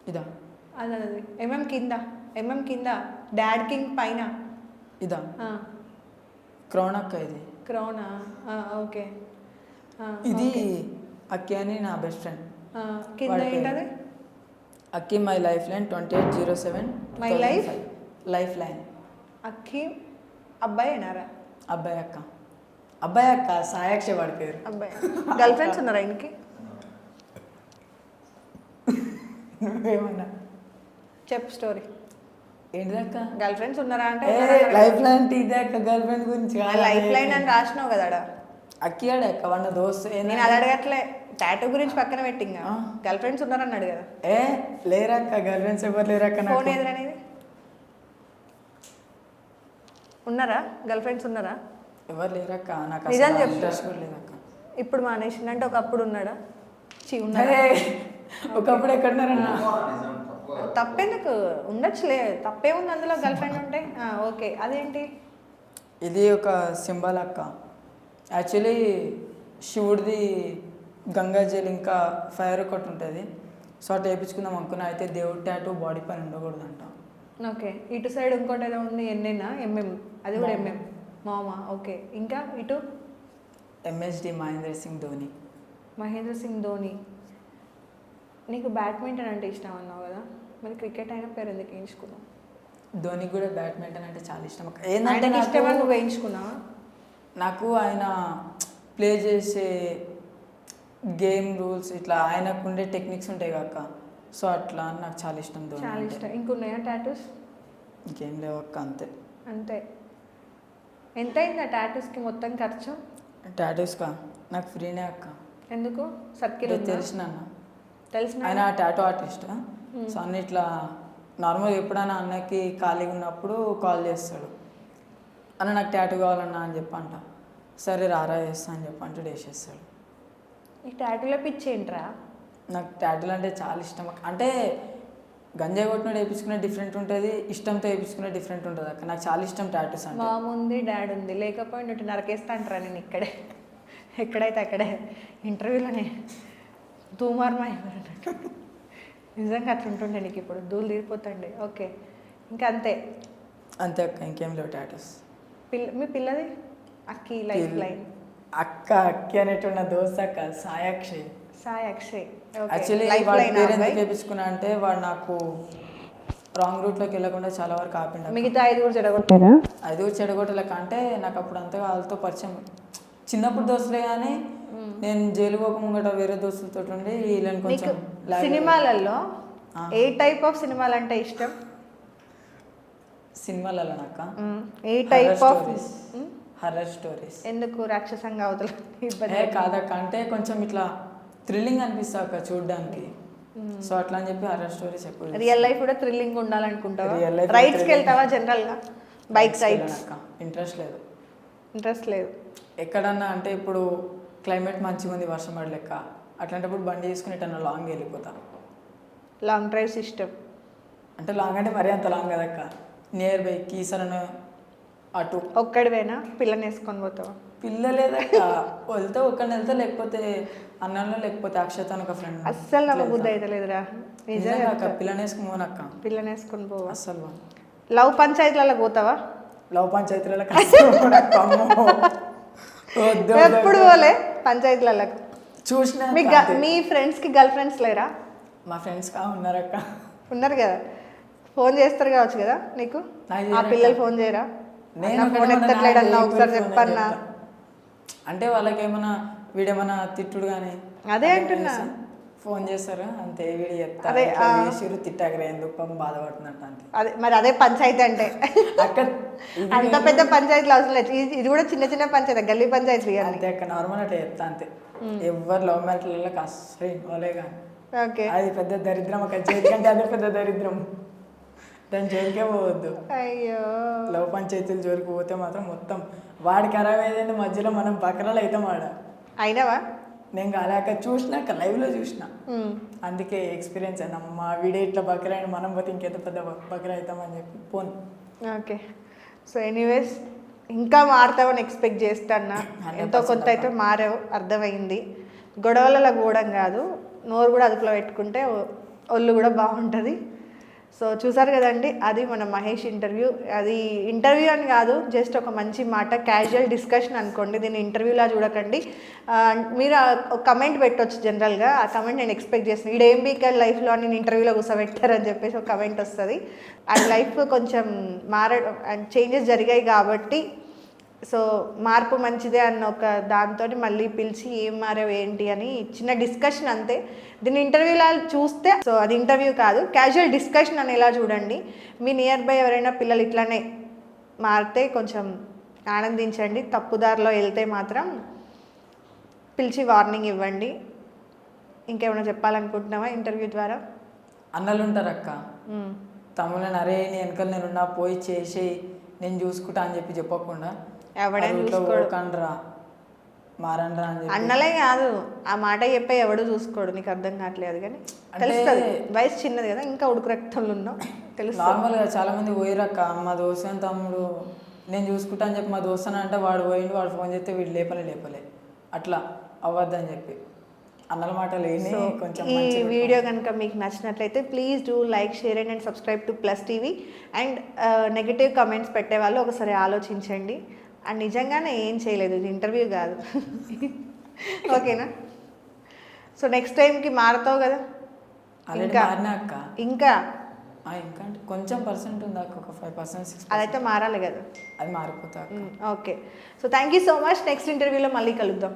ఇదా అది ఎంఎం కింద డాడ్ కింగ్ పైన ఇదా క్రౌన్ అక్క ఇది క్రౌనా ఓకే ఇది అక్కి అని నా బెస్ట్ ఫ్రెండ్. కింద ఏంటది? అక్కి my life line 2807. My life life line. అక్కి అబ్బాయి అయినారా? అబ్బాయి అక్క సాయాక్ష వాడి పేరు. అబ్బాయి. గర్ల్ ఫ్రెండ్స్ ఉన్నారా ఆయనకి? నువ్వేమన్నా చెప్పు స్టోరీ. ఏంటిదక్క? గర్ల్ ఫ్రెండ్స్ ఉన్నారా అంటే లైఫ్ లైన్ అంటే ఇదే అక్క, గర్ల్ ఫ్రెండ్ గురించి లైఫ్ లైన్ అని రాసినావు కదా. అక్కి ఆడ అక్క వాళ్ళ దోస్తు. నేను అది అడగట్లే, టాటూ గురించి పక్కన పెట్టింగా. గర్ల్ ఫ్రెండ్స్ ఉన్నారన్నాడు కదా. లేరక్క, గర్ల్ ఫ్రెండ్స్ ఎవరు లేరక్క. ఫోన్ ఎదురనేది ఉన్నారా? గర్ల్ ఫ్రెండ్స్ ఉన్నారా? ఎవరు లేరక్క. నాకు నిజం చెప్పు. ఇంట్రెస్ట్ కూడా లేదక్క. ఇప్పుడు మానేసిందంటే ఒకప్పుడు ఉన్నాడా? ఒకప్పుడు ఎక్కడున్నారన్నా? తప్పేందుకు ఉండొచ్చులే, తప్పేముంది అందులో గర్ల్ ఫ్రెండ్ ఉంటే. ఓకే, అదేంటి? ఇది ఒక సింబల్ అక్క. యాక్చువల్లీ శివుడిది గంగాజల్ ఇంకా ఫైర్ ఒకటి ఉంటుంది. సో అట్లా వేయించుకుందాం అనుకున్నా. అయితే దేవుడి టాటూ బాడీ పైన ఉండకూడదంట. ఓకే, ఇటు సైడ్ ఇంకోటి ఏదో ఉంది, ఎన్నేనా? ఎంఎం, అది కూడా ఎంఎం మామా. ఓకే, ఇంకా ఇటు MSD మహేంద్ర సింగ్ ధోని. మహేంద్ర సింగ్ ధోని. నీకు బ్యాడ్మింటన్ అంటే ఇష్టం అన్నావు కదా, మరి క్రికెట్ అయిన పేరు ఎందుకు వేయించుకున్నావు? ధోనికి కూడా బ్యాడ్మింటన్ అంటే చాలా ఇష్టం అక్క. ఏంటంటే ఇష్టమని నువ్వు వేయించుకున్నావా? నాకు ఆయన ప్లే చేసే గేమ్ రూల్స్ ఇట్లా ఆయనకు ఉండే టెక్నిక్స్ ఉంటాయి కాక, సో అట్లా నాకు చాలా ఇష్టం ధోని. చాలా ఇష్టం. ఇంకున్నాయా టాటూస్? ఇంకేం లేవు అక్క, అంతే. అంతే. ఎంత అయింది ఆ టాటూస్కి మొత్తం ఖర్చు? టాటూస్కా నాకు ఫ్రీనే అక్క. ఎందుకు? సర్కిల్ తెలిసిన తెలిసిన ఆయన టాటూ ఆర్టిస్ట్. సో అన్న ఇట్లా నార్మల్గా ఎప్పుడైనా అన్నకి ఖాళీగా ఉన్నప్పుడు కాల్ చేస్తాడు, అన్న నాకు టాటూ కావాలన్నా అని చెప్పంట. సరే రారా చేస్తా అని చెప్పంటే వేసేస్తాడు. ఈ టాటూలో పిచ్చి ఏంట్రా? నాకు టాటూలు అంటే చాలా ఇష్టం. అంటే గంజాయి కొట్టినట్టు వేయించుకునే డిఫరెంట్ ఉంటుంది, ఇష్టంతో వేయించుకునే డిఫరెంట్ ఉంటుంది అక్క. నాకు చాలా ఇష్టం టాటూస్ అంటే. మామ ఉంది, డాడ్ ఉంది, లేకపోయినట్టు నరకేస్తా అంటారా నేను ఇక్కడే, ఎక్కడైతే అక్కడే ఇంటర్వ్యూలోనే దూమార్మా ఎవరన్నట్టు. నిజంగా అట్లా ఉంటుండే నీకు, ఇప్పుడు దూలు తీరిపోతుండే. ఓకే, ఇంకా అంతే అంతే అక్క, ఇంకేం లేవు టాటూస్. మీ పిల్లది అక్కి లైఫ్ లైన్. అక్కి అనేటున్న దోస్త్ అక్క సాయాక్షి. సాయి అక్షయ్. యాక్చువల్లీ వాడి పేరు ఎందుకు వేయించుకున్నా అంటే వాడు నాకు రాంగ్ రూట్లోకి వెళ్ళకుండా చాలా వరకు ఆపిండు. మిగతా 5 కూడా చెడగొట్టారా? 5 కూడా చెడగొట్టలేక అంటే నాకు అప్పుడు అంతగా వాళ్ళతో పరిచయం చిన్నప్పుడు దోస్తులే, కానీ నేను జైలు పోక ముంగట వేరే దోస్తులతో ఉండి వీళ్ళని కొంచెం. సినిమాలలో ఏ టైప్ ఆఫ్ సినిమాలు అంటే ఇష్టం? సినిమాలలో నాక ఏ టైప్ ఆఫ్ హర్రర్ స్టోరీస్. ఎందుకు? రాక్షసంగా అవుతుంది ఇబ్బంది కాదక్క, అంటే కొంచెం ఇట్లా థ్రిల్లింగ్ అనిపిస్తా అక్క చూడడానికి. సో అట్లా అని చెప్పి హర్రర్ స్టోరీస్ ఎక్కువ. రియల్ లైఫ్ కూడా థ్రిల్లింగ్ ఉండాలనుకుంటావా? రైడ్స్కి వెళ్తావా జనరల్గా? బైక్ రైడ్స్ అక్క ఇంట్రెస్ట్ లేదు. ఇంట్రెస్ట్ లేదు ఎక్కడన్నా అంటే ఇప్పుడు క్లైమేట్ మంచిగా ఉంది, వర్షం పడి లెక్క, అట్లాంటప్పుడు బండి తీసుకుని ఎటన్నా లాంగ్ వెళ్ళిపోతా. లాంగ్ డ్రైవ్స్ ఇష్టం అంటే లాంగ్ అంటే మరీ అంత లాంగ్ కదక్క, నియర్ బై కీసరను అటు. ఒక్కడివేనా? పిల్లని వేసుకొని పోతావా? పిల్ల లేదక్క, వెళ్తే ఒక్కడిని వెళ్తే, లేకపోతే అన్నంలో, లేకపోతే అక్షత ఒక ఫ్రెండ్. అస్సలు నాకు బుద్ధి అయితే లేదురా నిజంగా. పిల్లని వేసుకుని పోనక్క, పిల్లని వేసుకొని పోవా? అస్సలు. లవ్ పంచాయతీలలో పోతావా? లవ్ పంచాయతీలలో ఎప్పుడు పోలే పంచాయతీలకు? చూసిన. మీ ఫ్రెండ్స్కి గర్ల్ ఫ్రెండ్స్ లేరా? మా ఫ్రెండ్స్ ఉన్నారక్క. ఉన్నారు కదా, ఫోన్ చేస్తారు కావచ్చు కదా నీకు? ఆ పిల్లలు ఫోన్ చేయరా? నేను ఫోన్ ఎత్తట్లేడన్నా ఒకసారి చెప్పన్నా. అంటే వాళ్ళకి ఏమన్నా వీడేమన్నా తిట్టుడు కానీ అదే అంటున్నా. ఫోన్ చేస్తారు అంతే, వీడు చెప్తారు తిట్టాకరా ఎందుకు బాధపడుతున్నట్టు అంతే. అదే మరి అదే పంచాయతీ అంటే. అక్కడ అంత పెద్ద పంచాయతీలు అవసరం లేదు, ఇది కూడా చిన్న చిన్న పంచాయతీ, గల్లీ పంచాయతీ అంతే అక్కడ. నార్మల్ అట్లా చెప్తా అంతే. ఎవరు లవ్ మ్యారేజ్లకు అస్సలు ఇన్వాల్వ్ కానీ. ఓకే, అది పెద్ద దరిద్రం అక్కడ, చేతికంటే అదే పెద్ద దరిద్రం. దాని జోలికే పోవద్దు. అయ్యో, లవ్ పంచాయతీలు జోలికి పోతే మాత్రం మొత్తం వాడి ఖరాబ్ అయ్యేదంటే మధ్యలో మనం బకరాలు అవుతాం ఆడ. అయినావా? నేను కాలేక చూసినాక లైవ్లో చూసిన, అందుకే ఎక్స్పీరియన్స్ అయినా మా వీడియో ఇట్లా బకరా అని మనం పోతే ఇంకెంత పెద్ద బకరా అవుతామని చెప్పి ఫోన్. ఓకే, సో ఎనీవేస్ ఇంకా మారుతావని ఎక్స్పెక్ట్ చేస్తాన్నా. ఎంతో కొంత అయితే మారావు, అర్థమైంది. గొడవలలో కూడా కాదు, నోరు కూడా అదుపులో పెట్టుకుంటే ఒళ్ళు కూడా బాగుంటుంది. సో చూసారు కదండి, అది మన మహేష్ ఇంటర్వ్యూ. అది ఇంటర్వ్యూ అని కాదు, జస్ట్ ఒక మంచి మాట, క్యాజువల్ డిస్కషన్ అనుకోండి, దీన్ని ఇంటర్వ్యూలా చూడకండి. మీరు ఒక కమెంట్ పెట్టవచ్చు జనరల్గా, ఆ కమెంట్ నేను ఎక్స్పెక్ట్ చేస్తున్నాను. ఈడు ఏం బీకల్ లైఫ్లో నేను ఇంటర్వ్యూలో కూర్చోబెట్టారని చెప్పేసి ఒక కమెంట్ వస్తుంది. అది లైఫ్ కొంచెం చేంజెస్ జరిగాయి కాబట్టి, సో మార్పు మంచిదే అన్న ఒక దాంతో మళ్ళీ పిలిచి ఏం మారావు ఏంటి అని చిన్న డిస్కషన్ అంతే. దీన్ని ఇంటర్వ్యూలా చూస్తే, సో అది ఇంటర్వ్యూ కాదు, క్యాజువల్ డిస్కషన్ అని ఎలా చూడండి. మీ నియర్ బై ఎవరైనా పిల్లలు ఇట్లానే మారితే కొంచెం ఆనందించండి, తప్పుదారిలో వెళ్తే మాత్రం పిలిచి వార్నింగ్ ఇవ్వండి. ఇంకేమైనా చెప్పాలనుకుంటున్నావా ఇంటర్వ్యూ ద్వారా? అన్నలు ఉంటారు అక్క, తమ్ముళ్ళని అరే నీ వెనకాల నేనున్నా పోయి చేసి నేను చూసుకుంటా అని చెప్పకుండా ఎవడైనా చూసుకోకండ్రా మారండ్రా అని చెప్పి. అన్నలే కాదు, ఆ మాట చెప్పే ఎవడు చూసుకోడు. నీకు అర్థం కావట్లేదు కానీ తెలుస్తుంది, వయసు చిన్నది కదా, ఇంకా ఉడుకు రక్తంలో ఉన్నావు, తెలుస్తుంది. నార్మల్గా చాలా మంది పోయిరక్క, మా దోస్తు తమ్ముడు నేను చూసుకుంటా అని చెప్పి మా దోస్తు అంటే వాడు పోయిండు, వాడు ఫోన్ చేస్తే వీడు లేపలే అట్లా అవ్వద్దని చెప్పి అన్నల మాట లేని కొంచెం. ఈ వీడియో కనుక మీకు నచ్చినట్లయితే please do like, share and subscribe to plus TV. And negative comments పెట్టేవాళ్ళు ఒకసారి ఆలోచించండి. అండ్ నిజంగానే ఏం చేయలేదు, ఇది ఇంటర్వ్యూ కాదు. ఓకేనా? సో నెక్స్ట్ టైంకి మారుతావు కదా? ఇంకా అక్క ఇంకా ఇంకా అంటే కొంచెం పర్సెంట్ ఉంది అక్క, ఒక 5%, 6%. అదైతే మారాలి కదా, అది మారిపోతా. Okay. So thank you so much. Next ఇంటర్వ్యూలో మళ్ళీ కలుద్దాం.